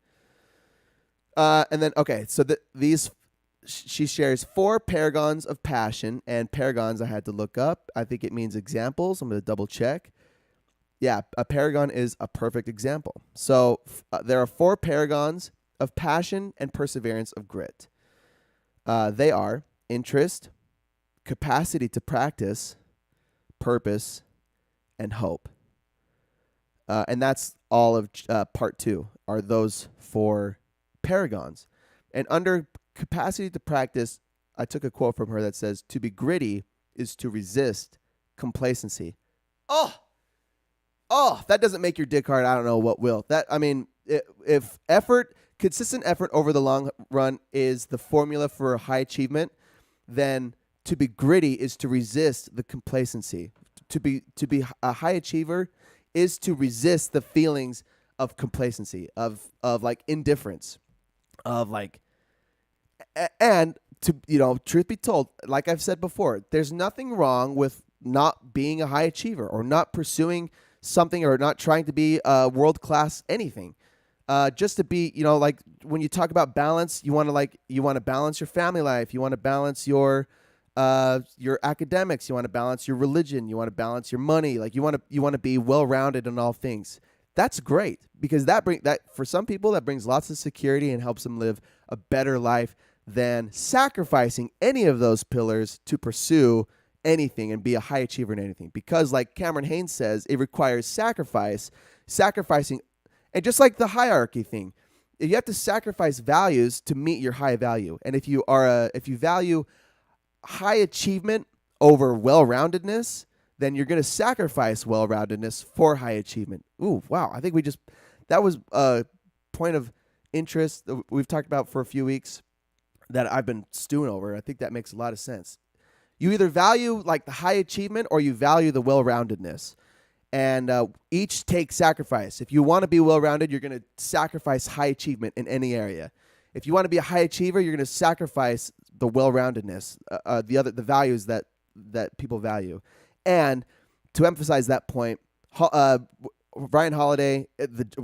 She shares 4 paragons of passion, and paragons I had to look up. I think it means examples. I'm going to double check. Yeah, a paragon is a perfect example. So there are 4 paragons of passion and perseverance of grit. They are interest, capacity to practice, purpose, and hope. And that's all of part 2 are those 4 paragons. And under capacity to practice, I took a quote from her that says, "To be gritty is to resist complacency." Oh, that doesn't make your dick hard. I don't know what will. If consistent effort over the long run is the formula for high achievement, then to be gritty is to resist the complacency. To be a high achiever is to resist the feelings of complacency, of like indifference. of like, and to, truth be told, like I've said before, there's nothing wrong with not being a high achiever or not pursuing something or not trying to be world class anything. Just to be, like when you talk about balance, you want to balance your family life, you want to balance your academics, you want to balance your religion, you want to balance your money, like you want to be well rounded in all things. That's great because that for some people that brings lots of security and helps them live a better life than sacrificing any of those pillars to pursue anything and be a high achiever in anything. Because like Cameron Haynes says, it requires sacrificing, and just like the hierarchy thing, you have to sacrifice values to meet your high value. And if you value high achievement over well-roundedness, then you're going to sacrifice well-roundedness for high achievement. Ooh, wow. I think that was a point of interest that we've talked about for a few weeks that I've been stewing over. I think that makes a lot of sense. You either value like the high achievement or you value the well-roundedness. And each take sacrifice. If you want to be well-rounded, you're going to sacrifice high achievement in any area. If you want to be a high achiever, you're going to sacrifice the well-roundedness, the values that people value. And to emphasize that point, Ryan Holiday,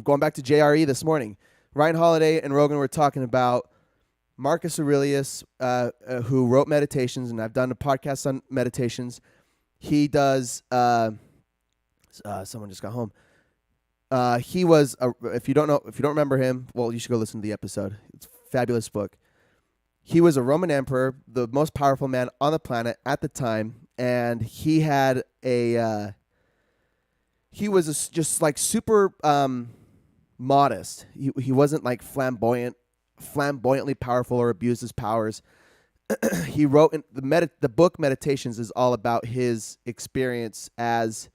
going back to JRE this morning, Ryan Holiday and Rogan were talking about Marcus Aurelius, who wrote Meditations, and I've done a podcast on meditations. He does. Someone just got home. He was, if you don't remember him, well, you should go listen to the episode. It's a fabulous book. He was a Roman emperor, the most powerful man on the planet at the time, and he had just like super modest. He wasn't like flamboyantly powerful or abused his powers. He wrote the book Meditations is all about his experience as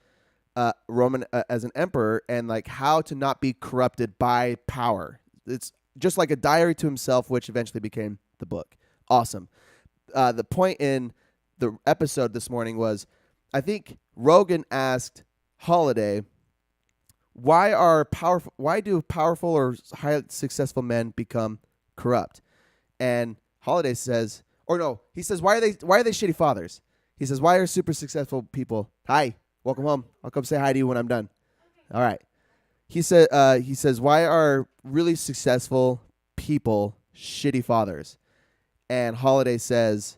Roman as an emperor and like how to not be corrupted by power. It's just like a diary to himself, which eventually became the book. Awesome. The point in the episode this morning was, I think Rogan asked Holiday, why do powerful or highly successful men become corrupt? And Holiday says, he says, why are they shitty fathers? He says, why are super successful people? Hi, welcome home. I'll come say hi to you when I'm done. Okay. All right. He says, why are really successful people shitty fathers? And Holiday says,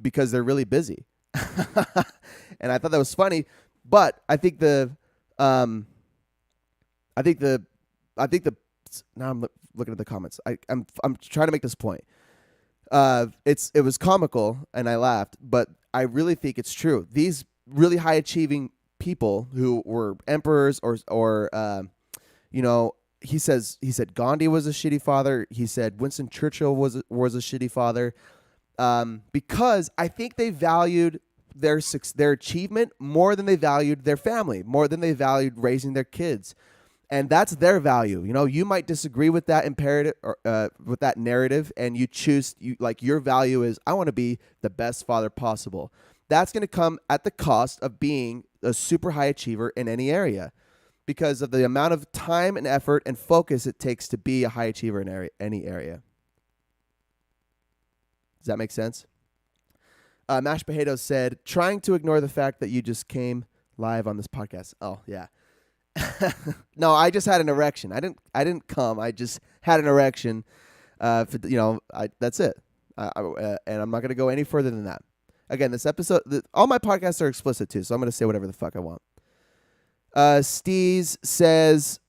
because they're really busy. And I thought that was funny, but I think now I'm looking at the comments. I'm trying to make this point. It was comical and I laughed, but I really think it's true. These really high achieving people who were emperors or he said Gandhi was a shitty father. He said Winston Churchill was a shitty father, because I think they valued their achievement more than they valued their family, more than they valued raising their kids. And that's their value. You might disagree with that imperative or with that narrative, and your value is, I want to be the best father possible. That's going to come at the cost of being a super high achiever in any area, because of the amount of time and effort and focus it takes to be a high achiever in any area. Does that make sense? Mashed Potatoes said, trying to ignore the fact that you just came live on this podcast. Oh, yeah. No, I just had an erection. I didn't come. I just had an erection. That's it. And I'm not going to go any further than that. Again, this episode, all my podcasts are explicit too, so I'm going to say whatever the fuck I want. Steez says,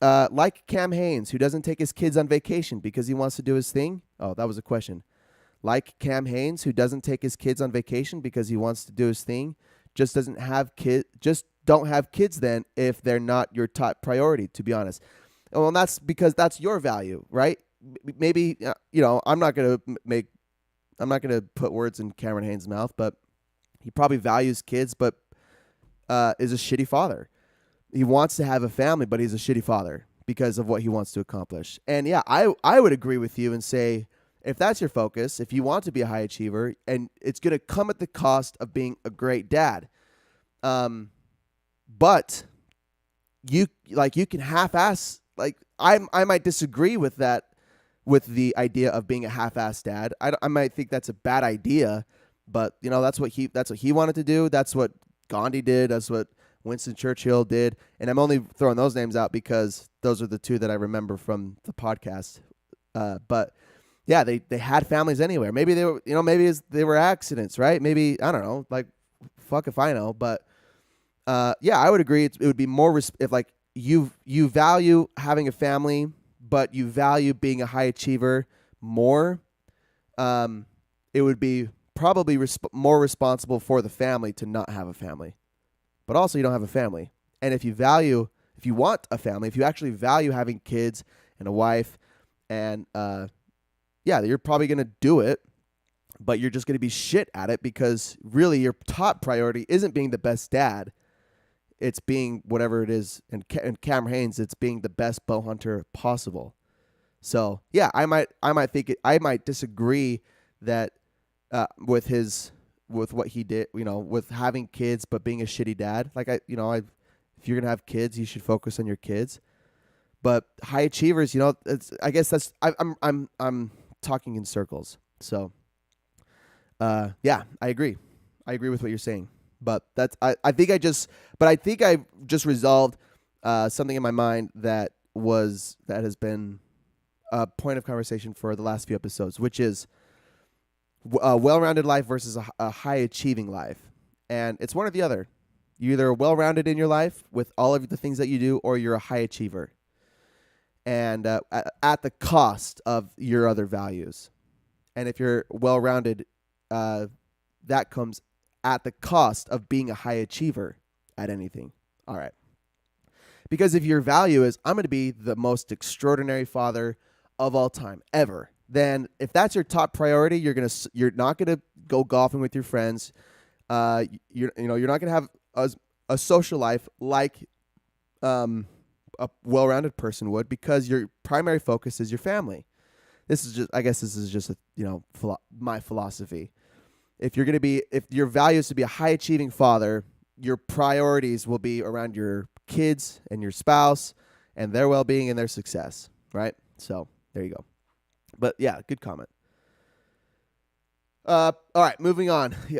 like Cam Haynes, who doesn't take his kids on vacation because he wants to do his thing. Oh, that was a question. Like Cam Haynes, who doesn't take his kids on vacation because he wants to do his thing, just don't have kids then if they're not your top priority, to be honest. Well, and that's because that's your value, right? Maybe, I'm not going to put words in Cameron Haynes' mouth, but he probably values kids, but is a shitty father. He wants to have a family, but he's a shitty father because of what he wants to accomplish. And yeah, I would agree with you and say, if that's your focus, if you want to be a high achiever, and it's going to come at the cost of being a great dad, but you can half-ass like I might disagree with that, with the idea of being a half-assed dad. I might think that's a bad idea, but that's what he wanted to do. That's what Gandhi did. That's what Winston Churchill did. And I'm only throwing those names out because those are the two that I remember from the podcast. But yeah, they had families anywhere. Maybe they were, they were accidents, right? Maybe, I don't know, like, fuck if I know. But yeah, I would agree. It would be more if like you value having a family, but you value being a high achiever more. It would be probably more responsible for the family to not have a family, but also you don't have a family. And if you want a family, if you actually value having kids and a wife, and yeah, you're probably going to do it, but you're just going to be shit at it because really your top priority isn't being the best dad. It's being whatever it is. And Cameron Hanes, it's being the best bow hunter possible. So yeah, I might disagree that with what he did, with having kids but being a shitty dad. Like if you're gonna have kids, you should focus on your kids. But high achievers, I guess that's I'm talking in circles. So yeah, I agree with what you're saying. But I think I just resolved something in my mind that has been a point of conversation for the last few episodes, which is a well-rounded life versus a high-achieving life. And it's one or the other. You're either well-rounded in your life with all of the things that you do, or you're a high achiever. And at the cost of your other values. And if you're well-rounded, that comes at the cost of being a high achiever at anything. All right. Because if your value is, I'm going to be the most extraordinary father of all time, ever, then if that's your top priority, you're not going to go golfing with your friends. You're not going to have a social life like a well-rounded person would, because your primary focus is your family. This is just my philosophy. If your value is to be a high achieving father, your priorities will be around your kids and your spouse and their well-being and their success, right? So there you go. But yeah, good comment. All right, moving on. Yeah,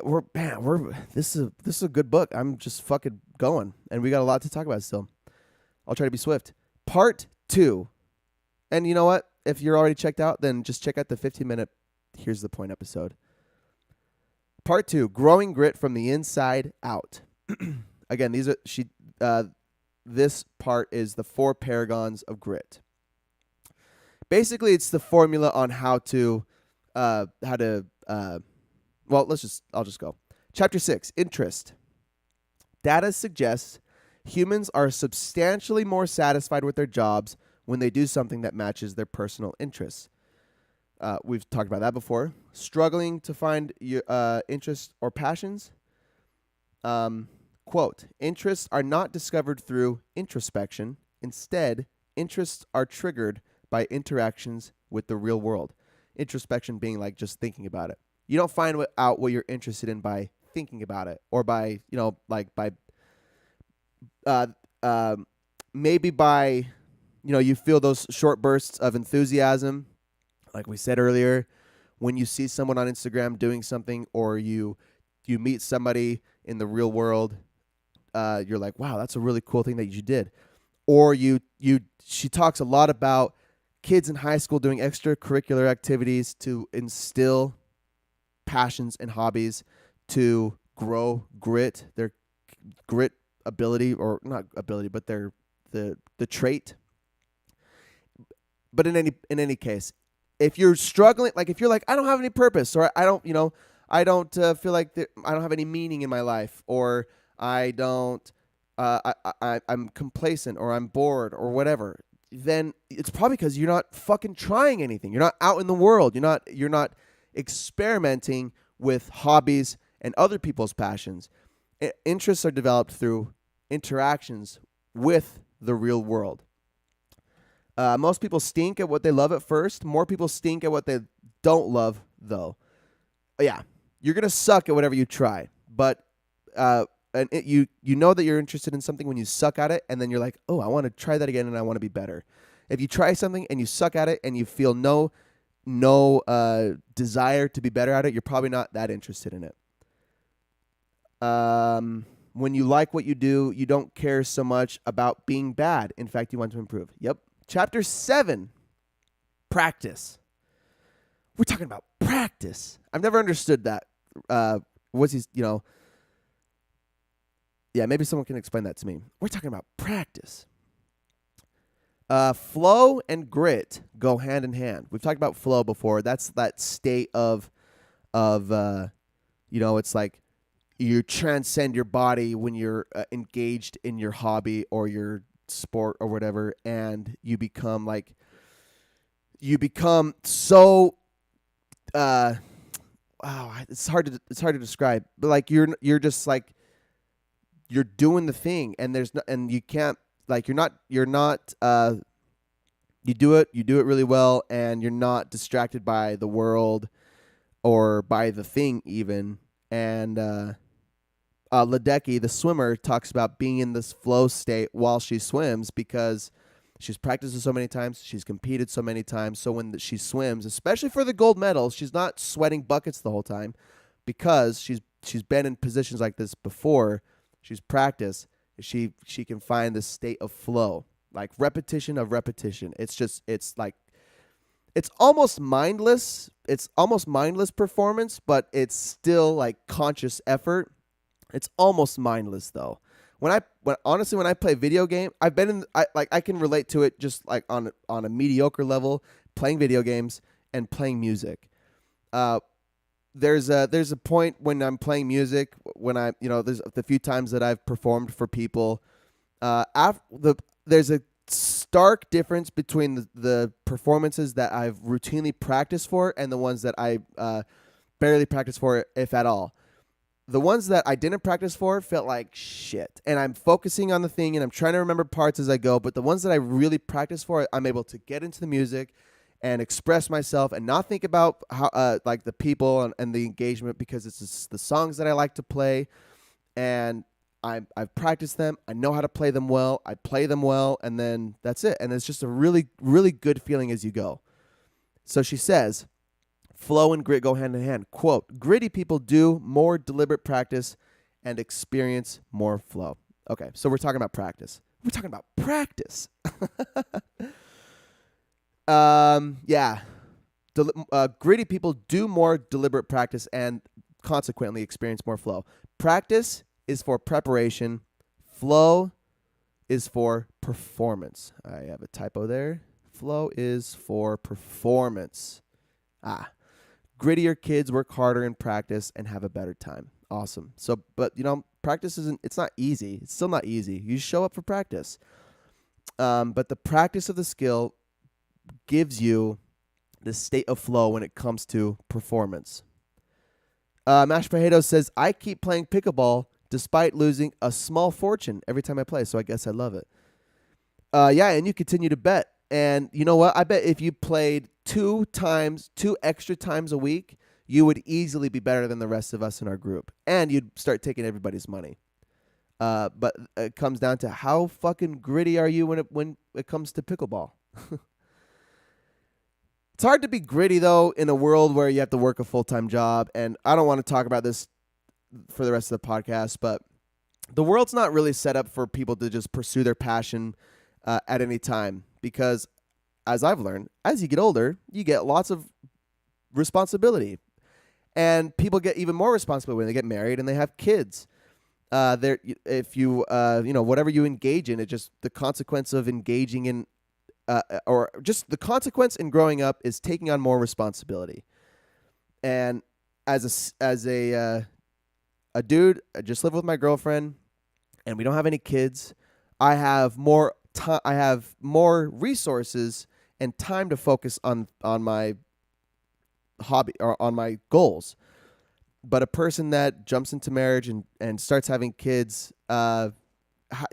this is a good book. I'm just fucking going, and we got a lot to talk about still. I'll try to be swift. Part 2. And you know what? If you're already checked out, then just check out the 15-minute Here's the Point episode. Part 2, growing grit from the inside out. Again, this part is the 4 paragons of grit. Basically, it's the formula on I'll just go. Chapter 6, interest. Data suggests humans are substantially more satisfied with their jobs when they do something that matches their personal interests. We've talked about that before. Struggling to find your interests or passions? Quote, interests are not discovered through introspection. Instead, interests are triggered by interactions with the real world. Introspection being like just thinking about it. You don't find out what you're interested in by thinking about it, or by, maybe by, you feel those short bursts of enthusiasm. Like we said earlier, when you see someone on Instagram doing something, or you meet somebody in the real world, you're like, wow, that's a really cool thing that you did. Or she talks a lot about kids in high school doing extracurricular activities to instill passions and hobbies to grow their grit ability, or not ability, but the trait. But in any case, if you're struggling, like if you're like, I don't have any purpose, or I don't feel like I don't have any meaning in my life, or I don't, I'm complacent, or I'm bored, or whatever, then it's probably because you're not fucking trying anything. You're not out in the world. You're not experimenting with hobbies and other people's passions. Interests are developed through interactions with the real world. Most people stink at what they love at first. More people stink at what they don't love, though. Yeah, you're going to suck at whatever you try. But you know that you're interested in something when you suck at it, and then you're like, oh, I want to try that again, and I want to be better. If you try something and you suck at it and you feel no desire to be better at it, you're probably not that interested in it. When you like what you do, you don't care so much about being bad. In fact, you want to improve. Yep. Chapter 7, practice. We're talking about practice. I've never understood that. What's he, yeah, maybe someone can explain that to me. We're talking about practice. Flow and grit go hand in hand. We've talked about flow before. That's that state of it's like you transcend your body when you're engaged in your hobby or your sport or whatever, and you become so it's hard to describe, but like you're just like you're doing the thing, and there's no, and you can't, like, you're not you do it really well, and you're not distracted by the world or by the thing even. And Ledecky, the swimmer, talks about being in this flow state while she swims because she's practiced it so many times, she's competed so many times. So when she swims, especially for the gold medals, she's not sweating buckets the whole time because she's been in positions like this before. She's practiced. She can find this state of flow, like repetition of repetition. It's almost mindless. It's almost mindless performance, but it's still like conscious effort. It's almost mindless though. When I play video game, I can relate to it just like on a mediocre level, playing video games and playing music. There's a point when I'm playing music, when there's the few times that I've performed for people, there's a stark difference between the performances that I've routinely practiced for and the ones that I barely practice for, if at all. The ones that I didn't practice for felt like shit, and I'm focusing on the thing and I'm trying to remember parts as I go, but the ones that I really practice for, I'm able to get into the music and express myself and not think about how like the people and the engagement, because it's just the songs that I like to play, and I've practiced them. I know how to play them well. I play them well, and then that's it. And it's just a really, really good feeling as you go. So she says, flow and grit go hand in hand. Quote, gritty people do more deliberate practice and experience more flow. Okay, so we're talking about practice. We're talking about practice. Gritty people do more deliberate practice and consequently experience more flow. Practice is for preparation. Flow is for performance. I have a typo there. Flow is for performance. Grittier kids work harder in practice and have a better time. Awesome. So, but practice it's not easy. It's still not easy. You show up for practice. But the practice of the skill gives you the state of flow when it comes to performance. Mashed Potatoes says, I keep playing pickleball despite losing a small fortune every time I play, so I guess I love it. And you continue to bet. And you know what? I bet if you played 2 extra times a week, you would easily be better than the rest of us in our group. And you'd start taking everybody's money. But it comes down to how fucking gritty are you when it comes to pickleball. It's hard to be gritty, though, in a world where you have to work a full-time job. And I don't want to talk about this for the rest of the podcast, but the world's not really set up for people to just pursue their passion at any time. Because, as I've learned, as you get older, you get lots of responsibility. And people get even more responsibility when they get married and they have kids. If you, whatever you engage in, it just the consequence of engaging in or just the consequence in growing up is taking on more responsibility. And as a dude, I just live with my girlfriend, and we don't have any kids. I have more I have more resources and time to focus on my hobby or on my goals. But a person that jumps into marriage and starts having kids, they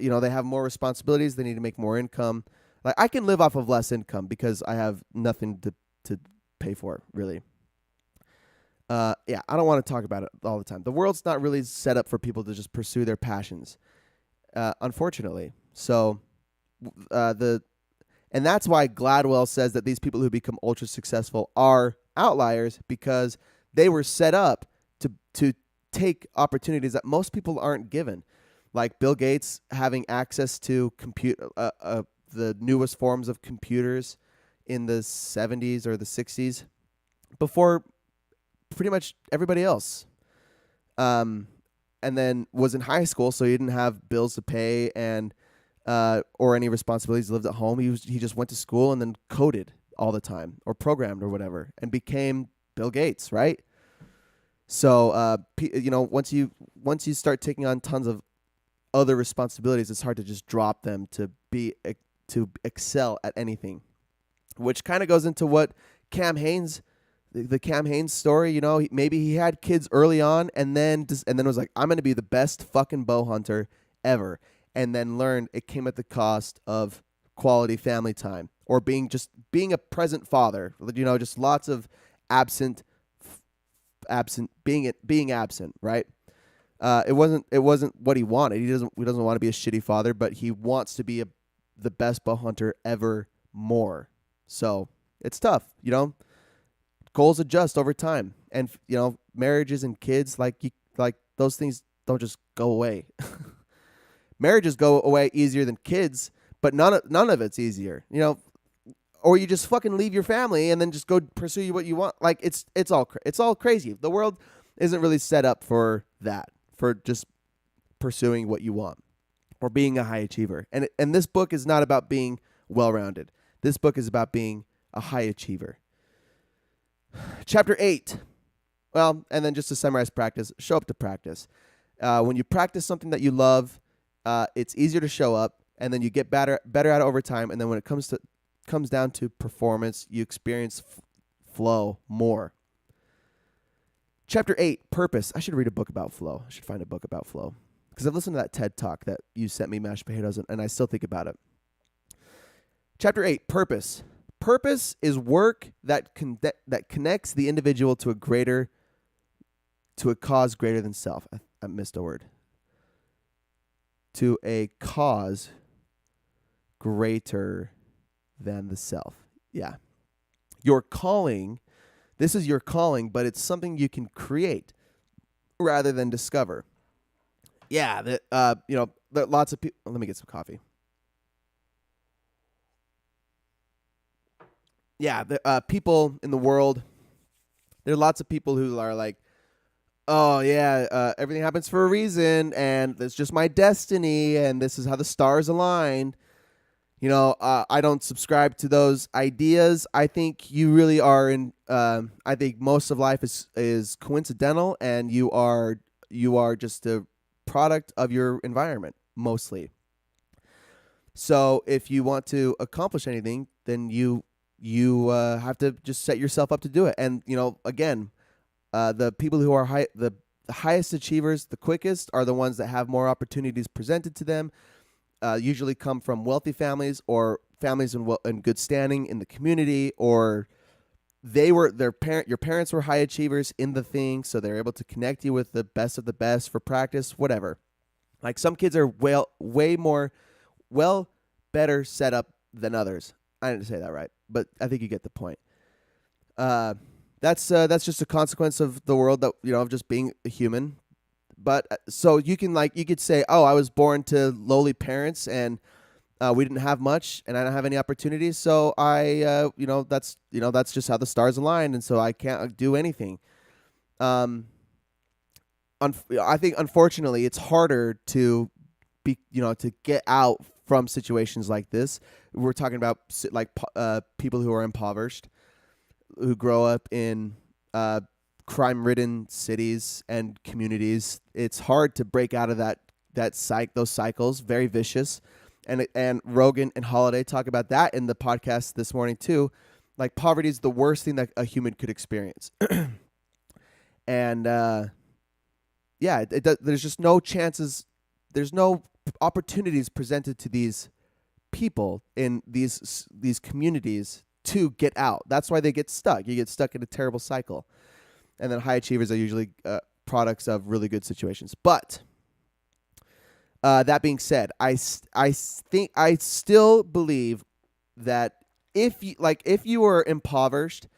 have more responsibilities. They need to make more income. Like, I can live off of less income because I have nothing to pay for, really. I don't want to talk about it all the time. The world's not really set up for people to just pursue their passions, unfortunately. So, the and that's why Gladwell says that these people who become ultra successful are outliers, because they were set up to take opportunities that most people aren't given, like Bill Gates having access to the newest forms of computers in the 70s or the 60s before pretty much everybody else. And then was in high school, so he didn't have bills to pay and or any responsibilities. He lived at home. He just went to school and then coded all the time or programmed or whatever and became Bill Gates, right? So once you start taking on tons of other responsibilities, it's hard to just drop them to excel at anything, which kind of goes into what Cam Hanes. The Cam Hanes story, maybe he had kids early on and then was like, I'm going to be the best fucking bow hunter ever. And then learned it came at the cost of quality family time or being a present father, just lots of being absent, right? It wasn't what he wanted. He doesn't want to be a shitty father, but he wants to be the best bow hunter ever more. So it's tough, Goals adjust over time, and marriages and kids, like those things don't just go away. Marriages go away easier than kids, but none of it's easier. Or you just fucking leave your family and then just go pursue what you want. Like it's all crazy. The world isn't really set up for that, for just pursuing what you want or being a high achiever. And this book is not about being well-rounded. This book is about being a high achiever. Chapter 8. Well, and then just to summarize practice, show up to practice. When you practice something that you love, it's easier to show up, and then you get better at it over time. And then when it comes down to performance, you experience flow more. Chapter 8, purpose. I should read a book about flow. I should find a book about flow, because I've listened to that TED Talk that you sent me, mashed potatoes, and I still think about it. Chapter 8, purpose. Purpose is work that connects the individual to a cause greater than self. I missed a word. To a cause greater than the self. Yeah. Your calling, this is your calling, but it's something you can create rather than discover. Yeah, there lots of people. Let me get some coffee. Yeah, the people in the world, there are lots of people who are like, oh yeah, everything happens for a reason, and it's just my destiny, and this is how the stars aligned. I don't subscribe to those ideas. I think you really are I think most of life is coincidental, and you are just a product of your environment mostly. So if you want to accomplish anything, then you have to just set yourself up to do it. And again, the people who are the highest achievers, the quickest, are the ones that have more opportunities presented to them. Usually come from wealthy families or families in good standing in the community, or your parents were high achievers in the thing, so they're able to connect you with the best of the best for practice, whatever. Like some kids are better set up than others. I didn't say that right, but I think you get the point. That's just a consequence of the world that of just being a human. But so you could say, oh, I was born to lowly parents and we didn't have much and I don't have any opportunities, so I that's just how the stars aligned, and so I can't do anything. I think unfortunately it's harder to to get out from situations like this. We're talking about people who are impoverished, who grow up in crime-ridden cities and communities. It's hard to break out of those cycles, very vicious. And Rogan and Holiday talk about that in the podcast this morning too. Like, poverty is the worst thing that a human could experience. And there's just no chances. There's no opportunities presented to these people in these communities to get out. That's why they get stuck. You get stuck in a terrible cycle. And then high achievers are usually products of really good situations. But that being said, I still believe that if you are impoverished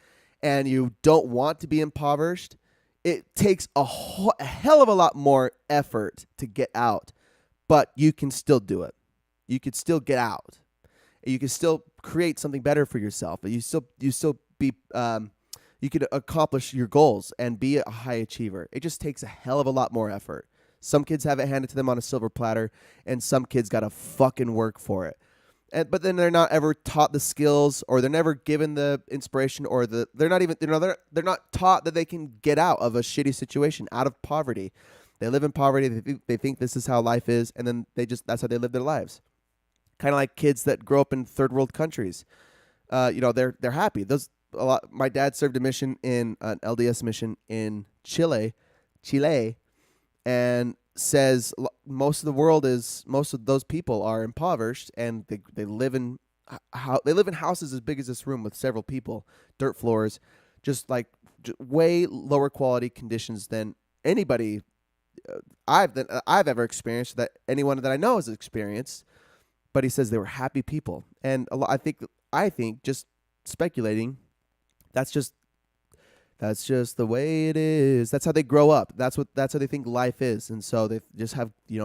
and you don't want to be impoverished, it takes a hell of a lot more effort to get out, but you can still do it. You could still get out. You can still create something better for yourself. You still be you could accomplish your goals and be a high achiever. It just takes a hell of a lot more effort. Some kids have it handed to them on a silver platter, and some kids got to fucking work for it. But then they're not ever taught the skills, or they're never given the inspiration, or they're not even they're not taught that they can get out of a shitty situation, out of poverty. They live in poverty. They think this is how life is, and then that's how they live their lives. Kind of like kids that grow up in third world countries. They're happy. My dad served a mission in an LDS mission in Chile, and says most of those people are impoverished, and they live in houses as big as this room with several people, dirt floors, just way lower quality conditions than anybody I've ever experienced, that anyone that I know has experienced. But he says they were happy people, and I think just speculating, that's just the way it is. That's how they grow up. That's how they think life is. And so they just have, you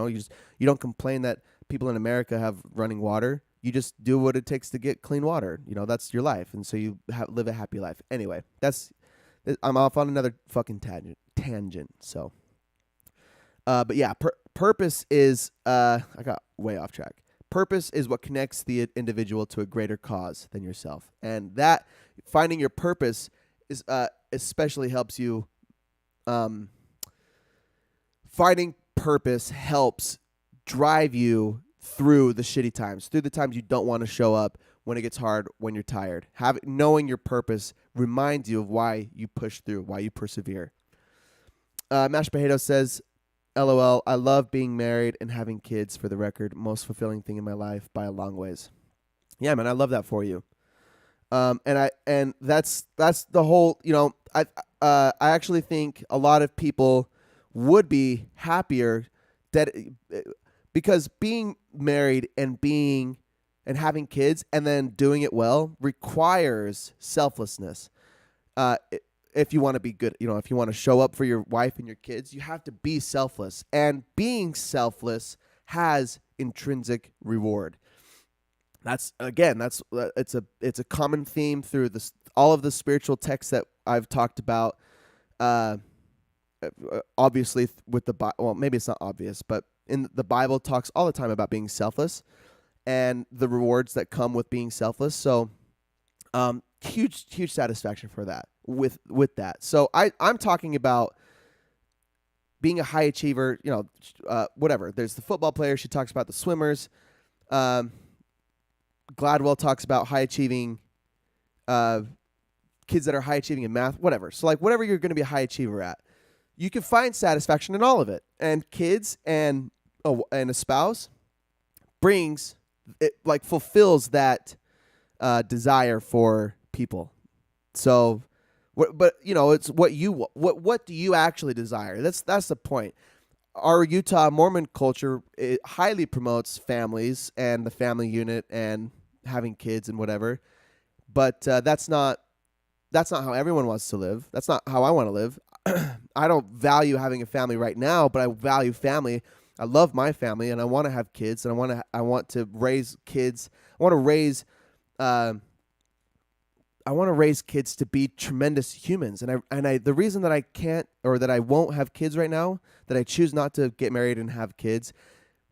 don't complain that people in America have running water. You just do what it takes to get clean water. That's your life. And so you live a happy life. Anyway, I'm off on another fucking tangent. So, but yeah, purpose is, I got way off track. Purpose is what connects the individual to a greater cause than yourself. And that finding your purpose is, especially helps you. Finding purpose helps drive you through the shitty times, through the times you don't want to show up, when it gets hard, when you're tired. Knowing your purpose reminds you of why you push through, why you persevere. Mashed Potato says, LOL, I love being married and having kids, for the record. Most fulfilling thing in my life by a long ways. Yeah, man, I love that for you. And that's the whole, I actually think a lot of people would be happier because being married and having kids and then doing it well requires selflessness. If you want to be good, if you want to show up for your wife and your kids, you have to be selfless. And being selfless has intrinsic reward. It's a common theme through all of the spiritual texts that I've talked about. Obviously, with the Bible, well, maybe it's not obvious, but in the Bible talks all the time about being selfless and the rewards that come with being selfless. So, huge satisfaction for that. With that. So I'm talking about being a high achiever, whatever. There's the football player. She talks about the swimmers. Gladwell talks about high achieving kids that are high achieving in math, whatever. So whatever you're going to be a high achiever at, you can find satisfaction in all of it. And kids and a spouse brings it, fulfills that desire for people. So, but it's what do you actually desire? That's the point. Our Utah Mormon culture, it highly promotes families and the family unit and having kids and whatever. But that's not how everyone wants to live. That's not how I want to live. I don't value having a family right now, but I value family. I love my family, and I want to have kids, and I want to raise kids. I want to raise kids to be tremendous humans. And the reason that I can't, or that I won't have kids right now, that I choose not to get married and have kids,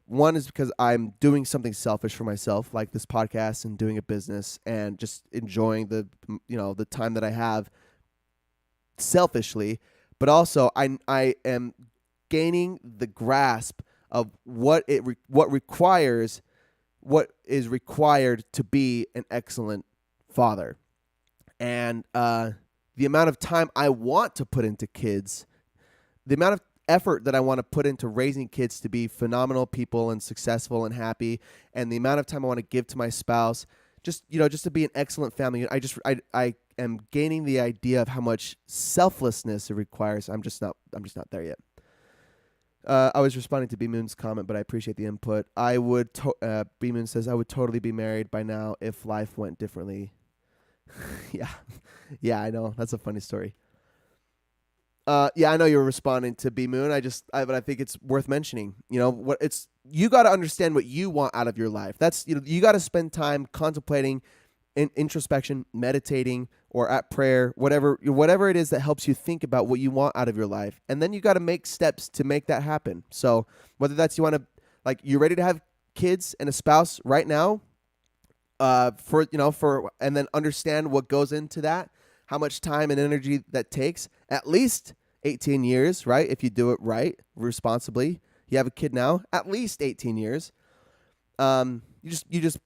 one is because I'm doing something selfish for myself, like this podcast and doing a business and just enjoying the time that I have selfishly. But also I am gaining the grasp of what is required to be an excellent father. And the amount of time I want to put into kids, the amount of effort that I want to put into raising kids to be phenomenal people and successful and happy, and the amount of time I want to give to my spouse, just to be an excellent family. am gaining the idea of how much selflessness it requires. I'm just not there yet. I was responding to B Moon's comment, but I appreciate the input. B Moon says, I would totally be married by now if life went differently. Yeah. Yeah, I know. That's a funny story. Yeah, I know you were responding to B Moon. But I think it's worth mentioning. You got to understand what you want out of your life. You got to spend time contemplating, introspection, meditating, or at prayer, whatever it is that helps you think about what you want out of your life. And then you got to make steps to make that happen. So whether that's you're ready to have kids and a spouse right now, and then understand what goes into that, how much time and energy that takes, at least 18 years, right? If you do it right, responsibly. You have a kid now, at least 18 years. You just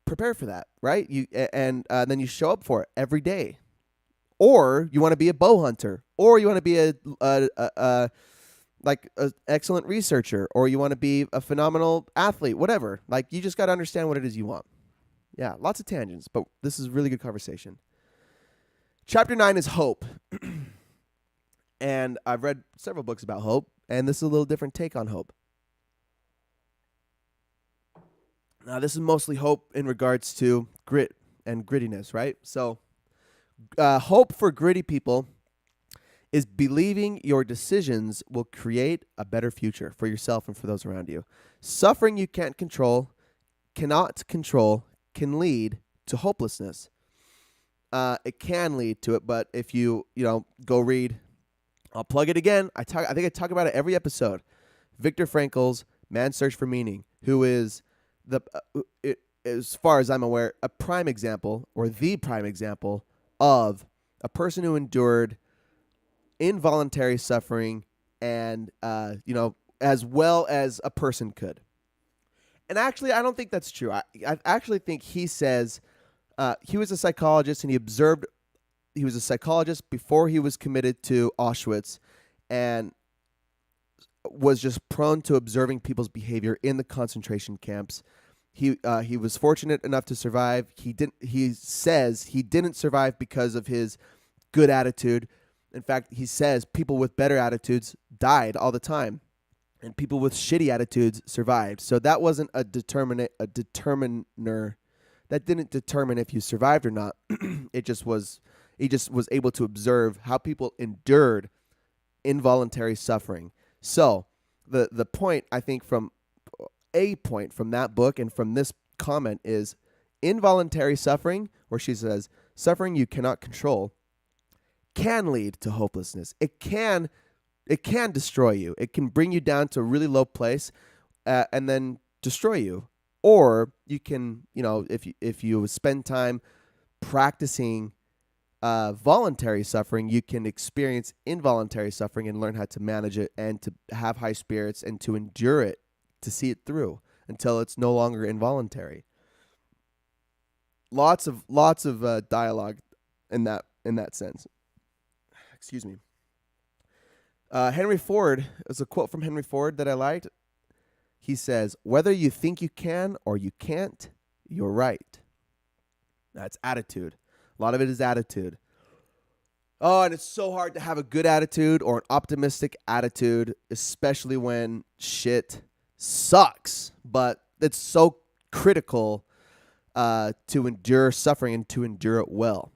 prepare for that, right? Then you show up for it every day. Or you want to be a bow hunter, or you want to be a excellent researcher, or you want to be a phenomenal athlete, whatever. You just got to understand what it is you want. Yeah, lots of tangents, but this is really good conversation. Chapter 9 is hope. And I've read several books about hope, and this is a little different take on hope. Now, this is mostly hope in regards to grit and grittiness, right? So, hope for gritty people is believing your decisions will create a better future for yourself and for those around you. Suffering you cannot control, can lead to hopelessness. It can lead to it, but if you go read, I'll plug it again. I think I talk about it every episode. Viktor Frankl's Man's Search for Meaning, who is as far as I'm aware, a prime example or the prime example of a person who endured involuntary suffering and as well as a person could. And actually, I don't think that's true. I actually think he says he was a psychologist, and he was a psychologist before he was committed to Auschwitz, and was just prone to observing people's behavior in the concentration camps. He was fortunate enough to survive. He says he didn't survive because of his good attitude. In fact, he says people with better attitudes died all the time, and people with shitty attitudes survived. So that wasn't a determiner. That didn't determine if you survived or not. He just was able to observe how people endured involuntary suffering. So the point, I think, from that book and from this comment is involuntary suffering, where she says suffering you cannot control, can lead to hopelessness. It can destroy you. It can bring you down to a really low place and then destroy you. Or you can, if you spend time practicing voluntary suffering, you can experience involuntary suffering and learn how to manage it and to have high spirits and to endure it, to see it through until it's no longer involuntary. Lots of dialogue in that sense. Excuse me. Henry Ford, there's a quote from Henry Ford that I liked. He says, "Whether you think you can or you can't, you're right." That's attitude. A lot of it is attitude. Oh, and it's so hard to have a good attitude or an optimistic attitude, especially when shit sucks. But it's so critical to endure suffering and to endure it well.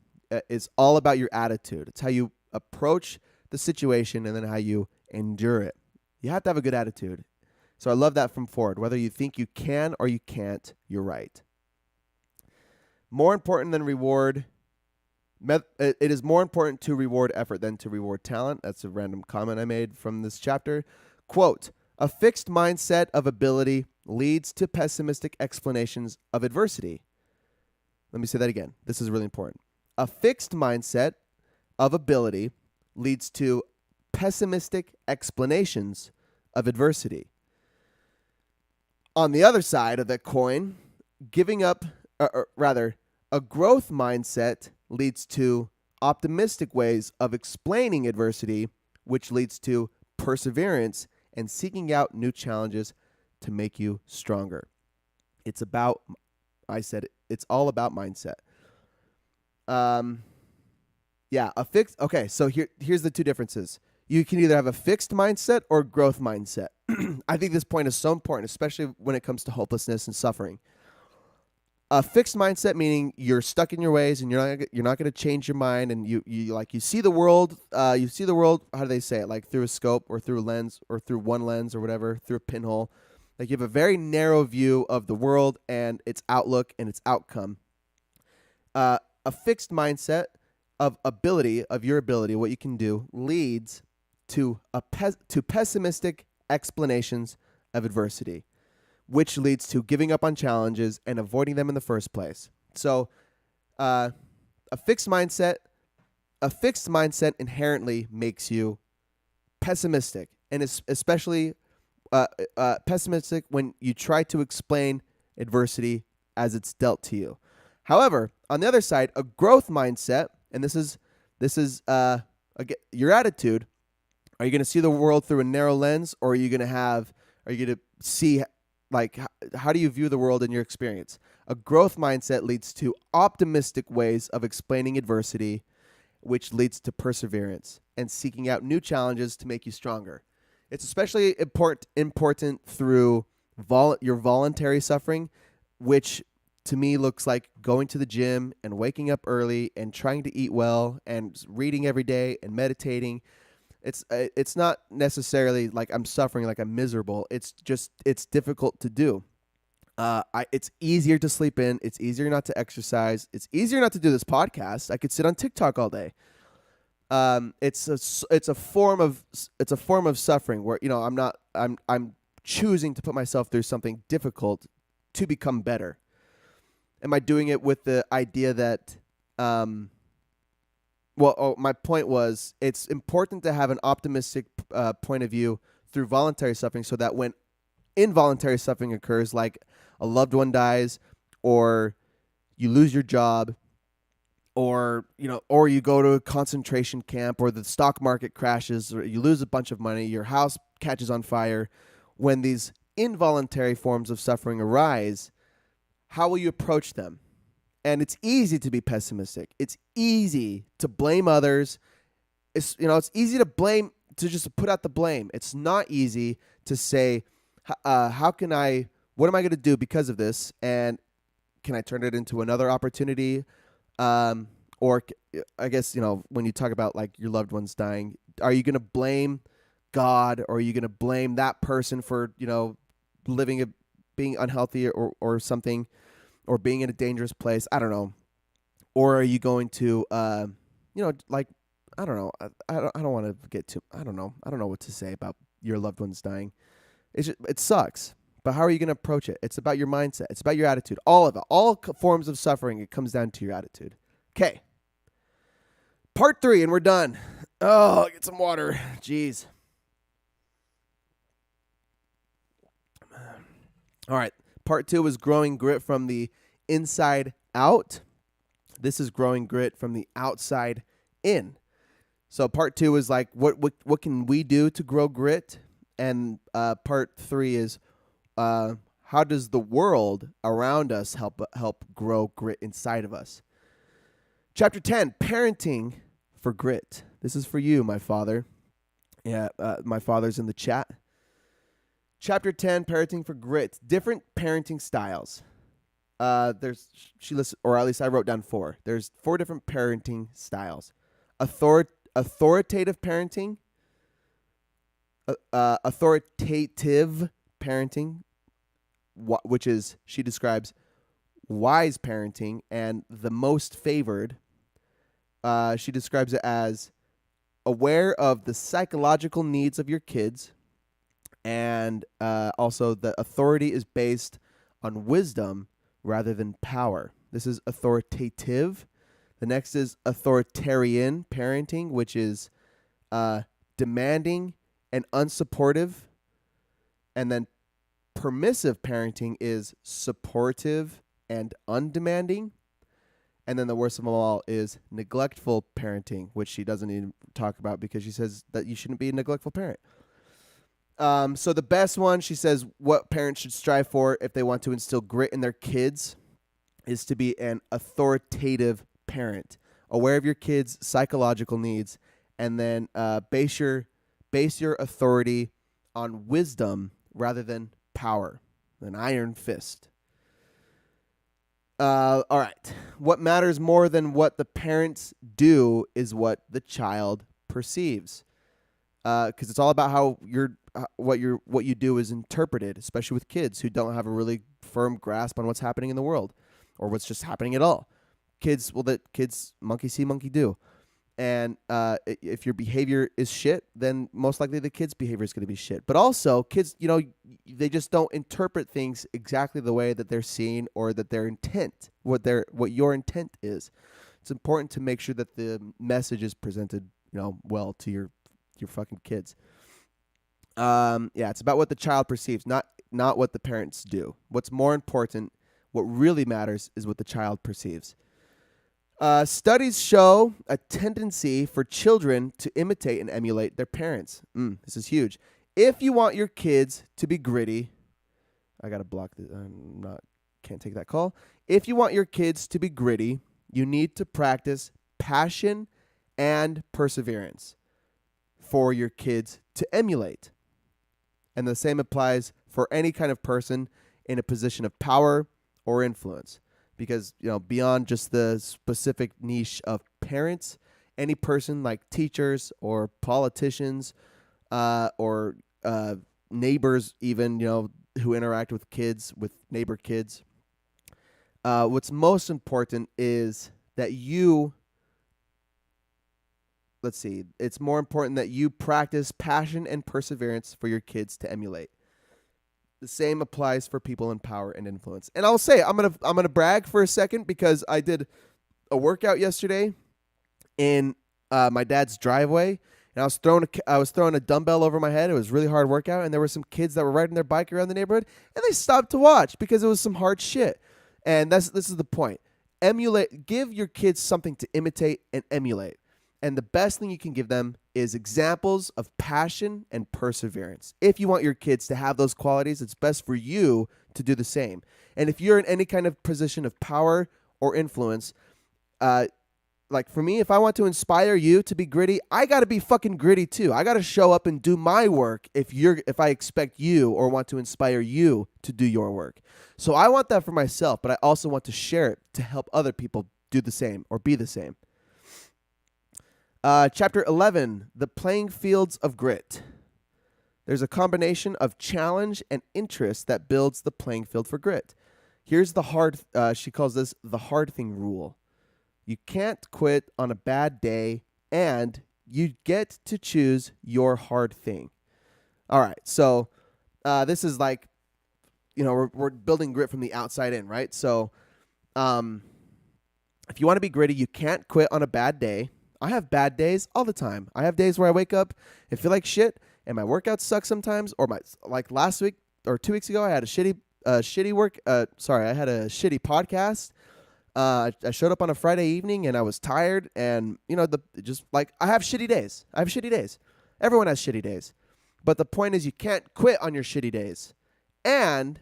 It's all about your attitude. It's how you approach the situation and then how you endure it. You have to have a good attitude. So I love that from Ford. Whether you think you can or you can't, you're right. More important than reward. It is more important to reward effort than to reward talent. That's a random comment I made from this chapter. Quote, "A fixed mindset of ability leads to pessimistic explanations of adversity." Let me say that again. This is really important. A fixed mindset of ability leads to pessimistic explanations of adversity. On the other side of that coin, a growth mindset leads to optimistic ways of explaining adversity, which leads to perseverance and seeking out new challenges to make you stronger. It's all about mindset. Yeah, a fixed. Okay, so here's the two differences. You can either have a fixed mindset or growth mindset. I think this point is so important, especially when it comes to hopelessness and suffering. A fixed mindset meaning you're stuck in your ways and you're not going to change your mind, and you see the world. You see the world. How do they say it? Like through a scope or through a lens or through one lens or whatever, through a pinhole. Like you have a very narrow view of the world and its outlook and its outcome. A fixed mindset of your ability, what you can do, leads to to pessimistic explanations of adversity, which leads to giving up on challenges and avoiding them in the first place. So, uh, a fixed mindset, a fixed mindset inherently makes you pessimistic, and especially pessimistic when you try to explain adversity as it's dealt to you. However, on the other side, a growth mindset, and this is your attitude. Are you going to see the world through a narrow lens, or are you going to see, like, how do you view the world in your experience? A growth mindset leads to optimistic ways of explaining adversity, which leads to perseverance and seeking out new challenges to make you stronger. It's especially important through your voluntary suffering, which to me looks like going to the gym and waking up early and trying to eat well and reading every day and meditating. It's not necessarily like I'm suffering, like I'm miserable. It's just it's difficult to do. It's easier to sleep in. It's easier not to exercise. It's easier not to do this podcast. I could sit on TikTok all day. It's a form of suffering where I'm choosing to put myself through something difficult to become better. Am I doing it with the idea that my point was it's important to have an optimistic point of view through voluntary suffering, so that when involuntary suffering occurs, like a loved one dies, or you lose your job, or you go to a concentration camp, or the stock market crashes, or you lose a bunch of money, your house catches on fire, when these involuntary forms of suffering arise, how will you approach them? And it's easy to be pessimistic. It's easy to blame others. It's easy to just put out the blame. It's not easy to say, what am I going to do because of this? And can I turn it into another opportunity? Or I guess, when you talk about like your loved ones dying, are you going to blame God, or are you going to blame that person for, being unhealthy or something, or being in a dangerous place? I don't know. Or are you going to, I don't know. I don't want to get too, I don't know. I don't know what to say about your loved ones dying. It sucks. But how are you going to approach it? It's about your mindset. It's about your attitude. All of it. All forms of suffering, it comes down to your attitude. Okay. Part 3, and we're done. Oh, get some water. Jeez. All right. Part 2 is growing grit from the inside out. This is growing grit from the outside in. So part 2 is like, what can we do to grow grit? And part 3 is, how does the world around us help grow grit inside of us? Chapter 10, parenting for grit. This is for you, my father. Yeah, my father's in the chat. Chapter 10, parenting for grit. Different parenting styles. She listed, or at least I wrote down 4. There's 4 different parenting styles. Authoritative parenting, authoritative parenting, which is, she describes, wise parenting, and the most favored. She describes it as aware of the psychological needs of your kids, and also the authority is based on wisdom rather than power. This is authoritative. The next is authoritarian parenting, which is demanding and unsupportive. And then permissive parenting is supportive and undemanding. And then the worst of them all is neglectful parenting, which she doesn't even talk about because she says that you shouldn't be a neglectful parent. So the best one, she says, what parents should strive for if they want to instill grit in their kids is to be an authoritative parent. aware of your kids' psychological needs, and then base your authority on wisdom rather than power, an iron fist. All right. What matters more than what the parents do is what the child perceives. Because it's all about how what you do is interpreted, especially with kids who don't have a really firm grasp on what's happening in the world or what's just happening at all. Kids monkey see, monkey do. And if your behavior is shit, then most likely the kid's behavior is going to be shit. But also, kids, they just don't interpret things exactly the way that they're seeing or that their intent, what your intent is. It's important to make sure that the message is presented, well to your fucking kids. It's about what the child perceives, not what the parents do. What's more important, what really matters, is what the child perceives. Studies show a tendency for children to imitate and emulate their parents. This is huge. If you want your kids to be gritty, I gotta block this. Can't take that call. If you want your kids to be gritty, you need to practice passion and perseverance for your kids to emulate. And the same applies for any kind of person in a position of power or influence. Because, beyond just the specific niche of parents, any person like teachers or politicians or neighbors even, who interact with kids, with neighbor kids, what's most important is that it's more important that you practice passion and perseverance for your kids to emulate. The same applies for people in power and influence. And I'll say, I'm gonna brag for a second because I did a workout yesterday in my dad's driveway, and I was throwing a dumbbell over my head. It was a really hard workout, and there were some kids that were riding their bike around the neighborhood, and they stopped to watch because it was some hard shit. And this is the point. Give your kids something to imitate and emulate. And the best thing you can give them is examples of passion and perseverance. If you want your kids to have those qualities, it's best for you to do the same. And if you're in any kind of position of power or influence, like for me, if I want to inspire you to be gritty, I got to be fucking gritty too. I got to show up and do my work if I expect you or want to inspire you to do your work. So I want that for myself, but I also want to share it to help other people do the same or be the same. Chapter 11, the playing fields of grit. There's a combination of challenge and interest that builds the playing field for grit. Here's she calls this the hard thing rule. You can't quit on a bad day, and you get to choose your hard thing. All right, so this is like, we're building grit from the outside in, right? So if you want to be gritty, you can't quit on a bad day. I have bad days all the time. I have days where I wake up and feel like shit, and my workouts suck sometimes. Or like last week or 2 weeks ago, I had a shitty podcast. I showed up on a Friday evening and I was tired, and I have shitty days. Everyone has shitty days, but the point is you can't quit on your shitty days, and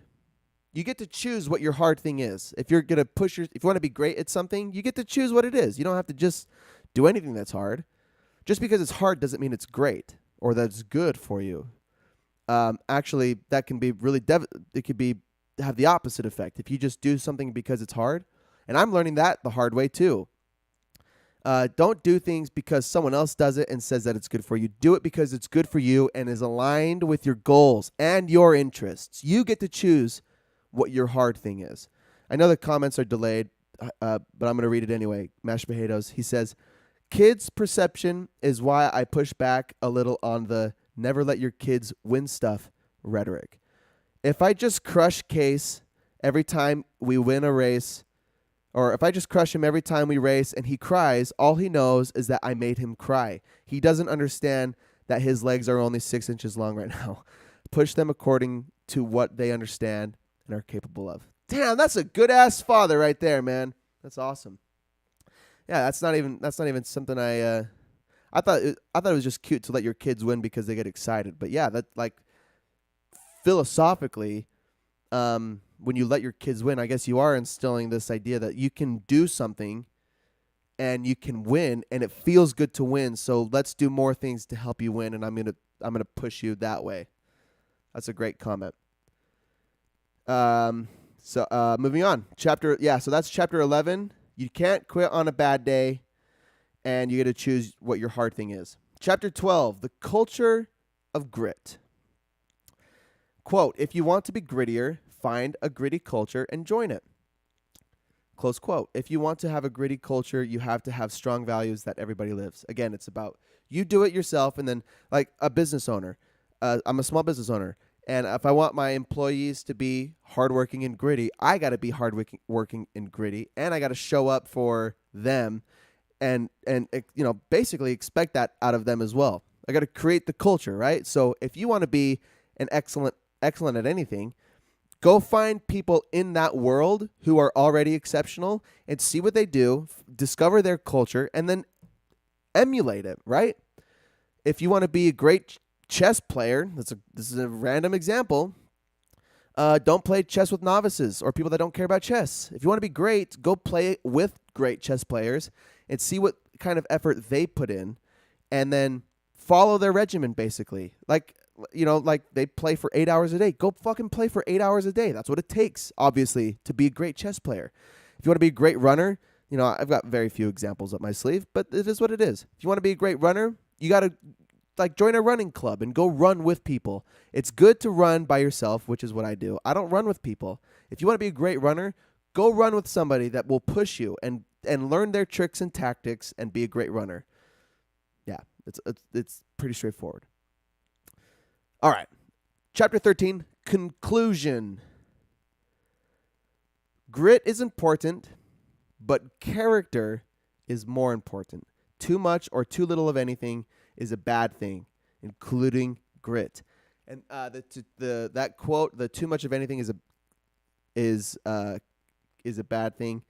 you get to choose what your hard thing is. If you're gonna if you want to be great at something, you get to choose what it is. You don't have to just do anything that's hard. Just because it's hard doesn't mean it's great or that it's good for you. Actually, that can be really it could have the opposite effect if you just do something because it's hard. And I'm learning that the hard way too. Don't do things because someone else does it and says that it's good for you. Do it because it's good for you and is aligned with your goals and your interests. You get to choose what your hard thing is. I know the comments are delayed, but I'm going to read it anyway. Mashed Potatoes. He says, kids' perception is why I push back a little on the never let your kids win stuff rhetoric. If I just crush Case every time we win a race, or if I just crush him every time we race and he cries, all he knows is that I made him cry. He doesn't understand that his legs are only 6 inches long right now. Push them according to what they understand and are capable of. Damn, that's a good-ass father right there, man. That's awesome. Yeah, that's not even something I thought it was just cute to let your kids win because they get excited. But yeah, that like philosophically, when you let your kids win, I guess you are instilling this idea that you can do something and you can win, and it feels good to win. So let's do more things to help you win, and I'm gonna push you that way. That's a great comment. Moving on. So that's chapter 11. You can't quit on a bad day, and you got to choose what your hard thing is. Chapter 12, the culture of grit. Quote, if you want to be grittier, find a gritty culture and join it. Close quote. If you want to have a gritty culture, you have to have strong values that everybody lives. Again, it's about you do it yourself, and then like a business owner. I'm a small business owner, and if I want my employees to be hardworking and gritty, I got to be hardworking and gritty, and I got to show up for them, and basically expect that out of them as well. I got to create the culture, right? So if you want to be an excellent at anything, go find people in that world who are already exceptional and see what they do, discover their culture, and then emulate it, right? If you want to be a great chess player, this is a random example, don't play chess with novices or people that don't care about chess. If you want to be great, go play with great chess players and see what kind of effort they put in, and then follow their regimen, basically. Like they play for 8 hours a day. Go fucking play for 8 hours a day. That's what it takes, obviously, to be a great chess player. If you want to be a great runner, I've got very few examples up my sleeve, but it is what it is. If you want to be a great runner, you got to join a running club and go run with people. It's good to run by yourself, which is what I do. I don't run with people. If you want to be a great runner, go run with somebody that will push you and learn their tricks and tactics and be a great runner. Yeah, it's pretty straightforward. All right. Chapter 13, conclusion. Grit is important, but character is more important. Too much or too little of anything is a bad thing, including grit. And that quote, the too much of anything is a bad thing.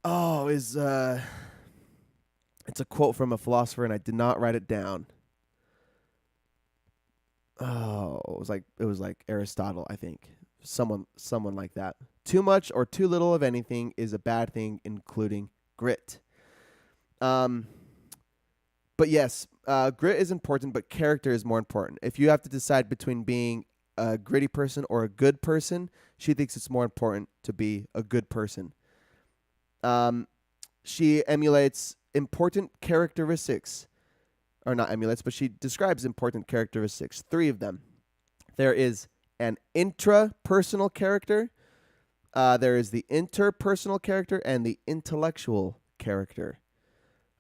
It's a quote from a philosopher, and I did not write it down. It was like Aristotle, I think. Someone like that. Too much or too little of anything is a bad thing, including grit. But yes, grit is important, but character is more important. If you have to decide between being a gritty person or a good person, she thinks it's more important to be a good person. She emulates important characteristics. Or not emulates, but she describes important characteristics. 3 of them. There is an intrapersonal character. There is the interpersonal character and the intellectual character.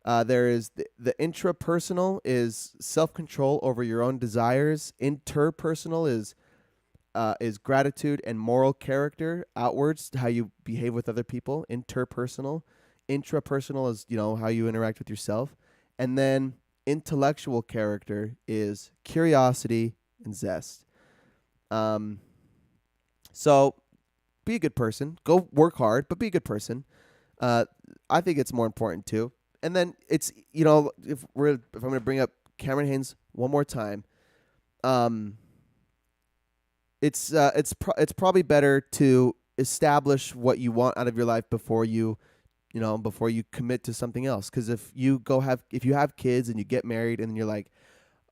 There is the intrapersonal is self-control over your own desires. Interpersonal is gratitude and moral character outwards, how you behave with other people. Interpersonal. Intrapersonal is how you interact with yourself. And then intellectual character is curiosity and zest. So be a good person. Go work hard, but be a good person. I think it's more important too. And then it's if I'm going to bring up Cameron Hanes one more time, it's probably better to establish what you want out of your life before you commit to something else. Because if you have kids and you get married and you're like,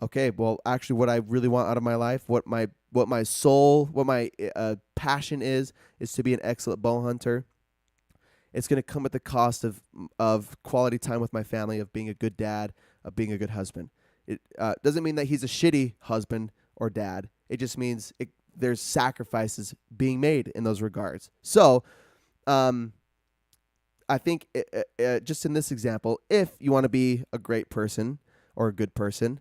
okay, well, actually, what I really want out of my life, what my passion is to be an excellent bow hunter. It's going to come at the cost of quality time with my family, of being a good dad, of being a good husband. It doesn't mean that he's a shitty husband or dad. It just means there's sacrifices being made in those regards. So, I think just in this example, if you want to be a great person or a good person,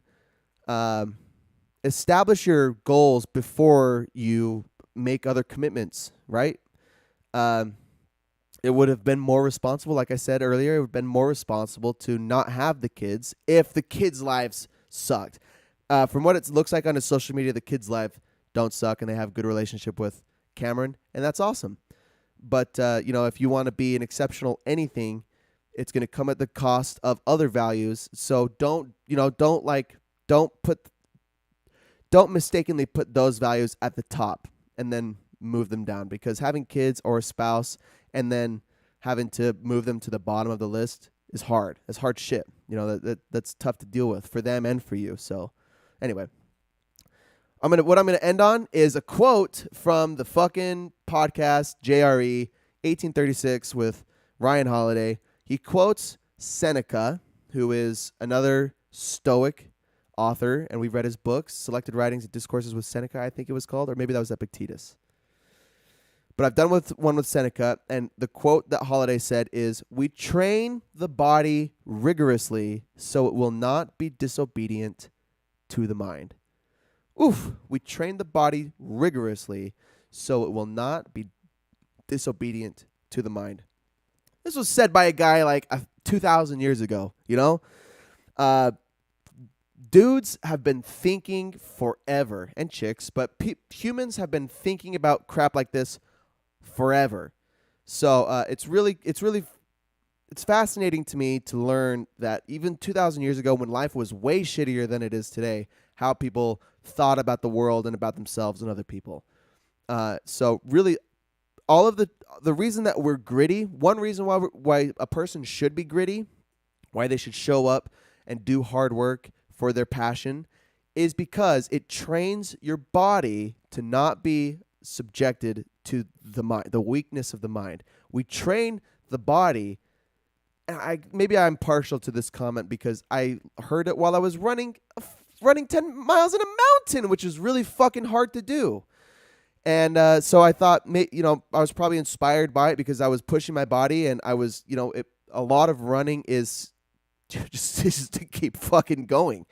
establish your goals before you make other commitments, right? It would have been more responsible, like I said earlier, it would have been more responsible to not have the kids if the kids' lives sucked. From what it looks like on his social media, the kids' life don't suck and they have a good relationship with Cameron, and that's awesome. But, if you want to be an exceptional anything, it's going to come at the cost of other values. So don't mistakenly put those values at the top and then move them down, because having kids or a spouse and then having to move them to the bottom of the list is hard. It's hard shit. You know, that's tough to deal with for them and for you. So anyway, what I'm gonna end on is a quote from the fucking podcast JRE 1836 with Ryan Holiday. He quotes Seneca, who is another Stoic author, and we've read his books, Selected Writings and Discourses with Seneca, I think it was called, or maybe that was Epictetus. But I've done one with Seneca, and the quote that Holiday said is, "We train the body rigorously so it will not be disobedient to the mind." Oof, we train the body rigorously so it will not be disobedient to the mind. This was said by a guy like 2,000 years ago, you know? Dudes have been thinking forever, and chicks, but humans have been thinking about crap like this forever. So it's fascinating to me to learn that even 2,000 years ago, when life was way shittier than it is today, how people thought about the world and about themselves and other people. So really, all of the reason that we're gritty, one reason why a person should be gritty, why they should show up and do hard work for their passion, is because it trains your body to not be subjected to the mind, the weakness of the mind. We train the body. And maybe I'm partial to this comment because I heard it while I was running 10 miles in a mountain, which is really fucking hard to do. And so I thought, I was probably inspired by it because I was pushing my body, and I was, a lot of running is just to keep fucking going,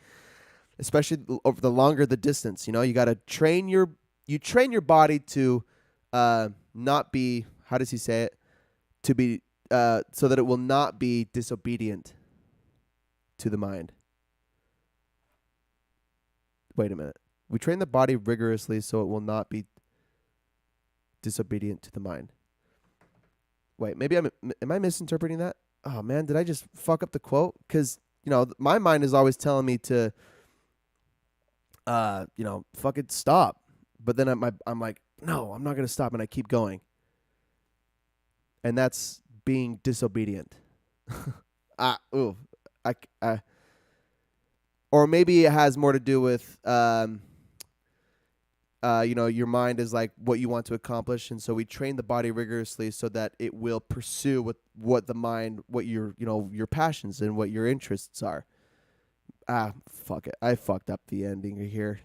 especially over the longer the distance. You got to train your body to not be, how does he say it? To be so that it will not be disobedient to the mind. Wait a minute. We train the body rigorously so it will not be disobedient to the mind. Wait, maybe am I misinterpreting that? Oh man, did I just fuck up the quote? Because my mind is always telling me to, fucking stop. But then I'm like, no, I'm not gonna stop, and I keep going. And that's being disobedient. Or maybe it has more to do with, your mind is like what you want to accomplish, and so we train the body rigorously so that it will pursue what the mind, what your passions and what your interests are. Fuck it, I fucked up the ending here.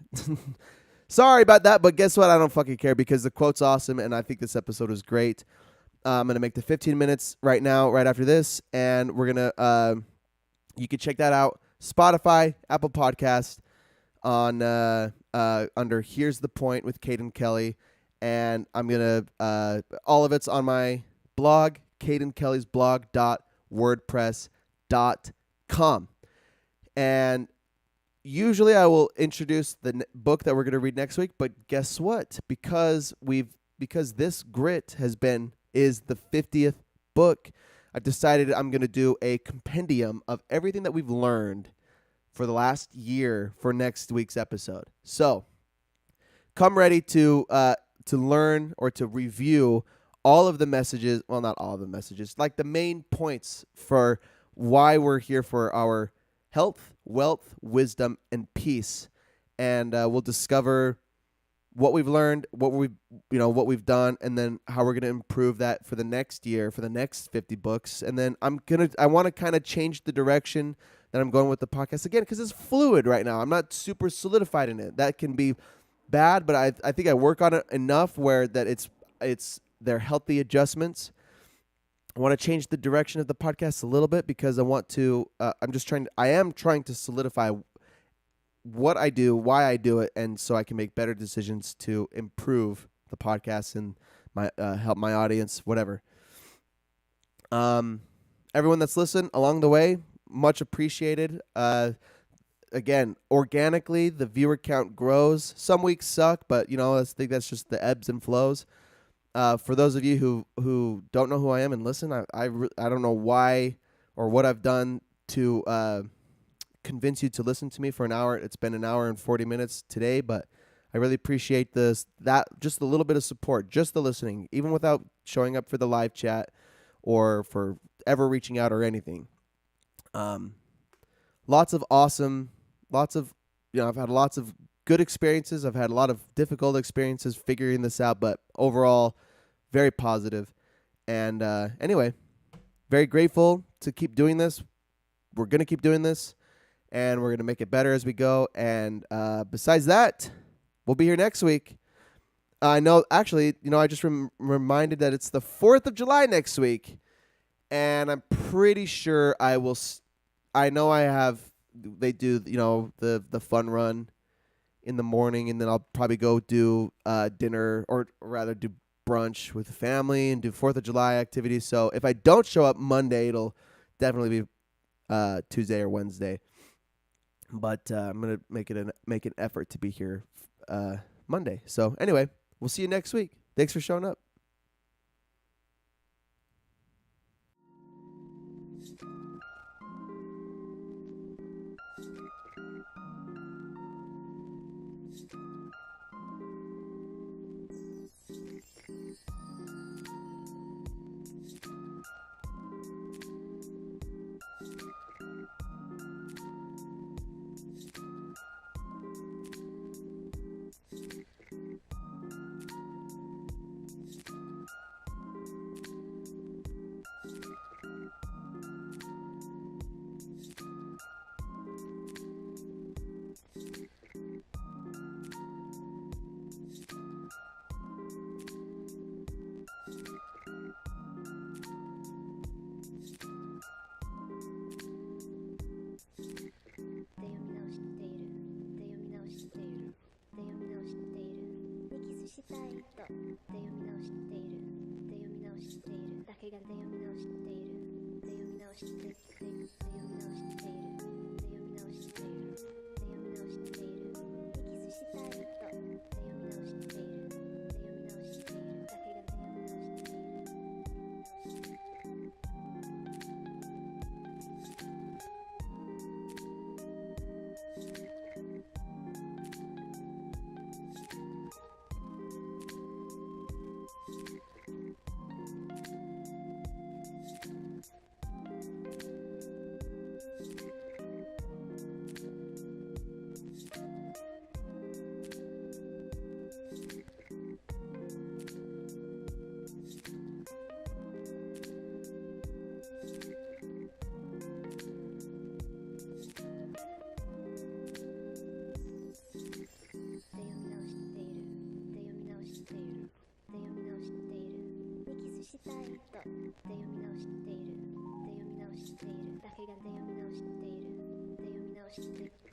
Sorry about that, but guess what? I don't fucking care because the quote's awesome, and I think this episode was great. I'm gonna make the 15 minutes right now, right after this, and we're gonna. You can check that out. Spotify, Apple Podcast, on under Here's the Point with Caden Kelly, and I'm gonna all of it's on my blog, cadenkellysblog.wordpress.com. And usually I will introduce the book that we're gonna read next week, but guess what? Because this grit is the 50th book, I've decided I'm going to do a compendium of everything that we've learned for the last year for next week's episode. So come ready to learn or to review all of the messages. Well, not all of the messages, like the main points for why we're here for our health, wealth, wisdom, and peace. And we'll discover what we've learned, what we've done, and then how we're going to improve that for the next year, for the next 50 books. And then I want to kind of change the direction that I'm going with the podcast again, because it's fluid right now. I'm not super solidified in it. That can be bad, but I think I work on it enough where that they're healthy adjustments. I want to change the direction of the podcast a little bit because I want to, I am trying to solidify what I do, why I do it, and so I can make better decisions to improve the podcast and help my audience, whatever. Everyone that's listened along the way, much appreciated. Again, organically, the viewer count grows. Some weeks suck, but I think that's just the ebbs and flows. For those of you who don't know who I am and listen, I don't know why or what I've done to convince you to listen to me for an hour. It's been an hour and 40 minutes today, but I really appreciate that just a little bit of support, just the listening, even without showing up for the live chat or for ever reaching out or anything. Um, lots of awesome, lots of, I've had lots of good experiences. I've had a lot of difficult experiences figuring this out, but overall, very positive. And anyway, very grateful to keep doing this. We're going to keep doing this, and we're going to make it better as we go. And besides that, we'll be here next week. I know, actually, I just reminded that it's the 4th of July next week, and I'm pretty sure I will. I know I have. They do, the fun run in the morning, and then I'll probably go do dinner, or rather do brunch with the family and do 4th of July activities. So if I don't show up Monday, it'll definitely be Tuesday or Wednesday. But I'm gonna make an effort to be here Monday. So anyway, we'll see you next week. Thanks for showing up.して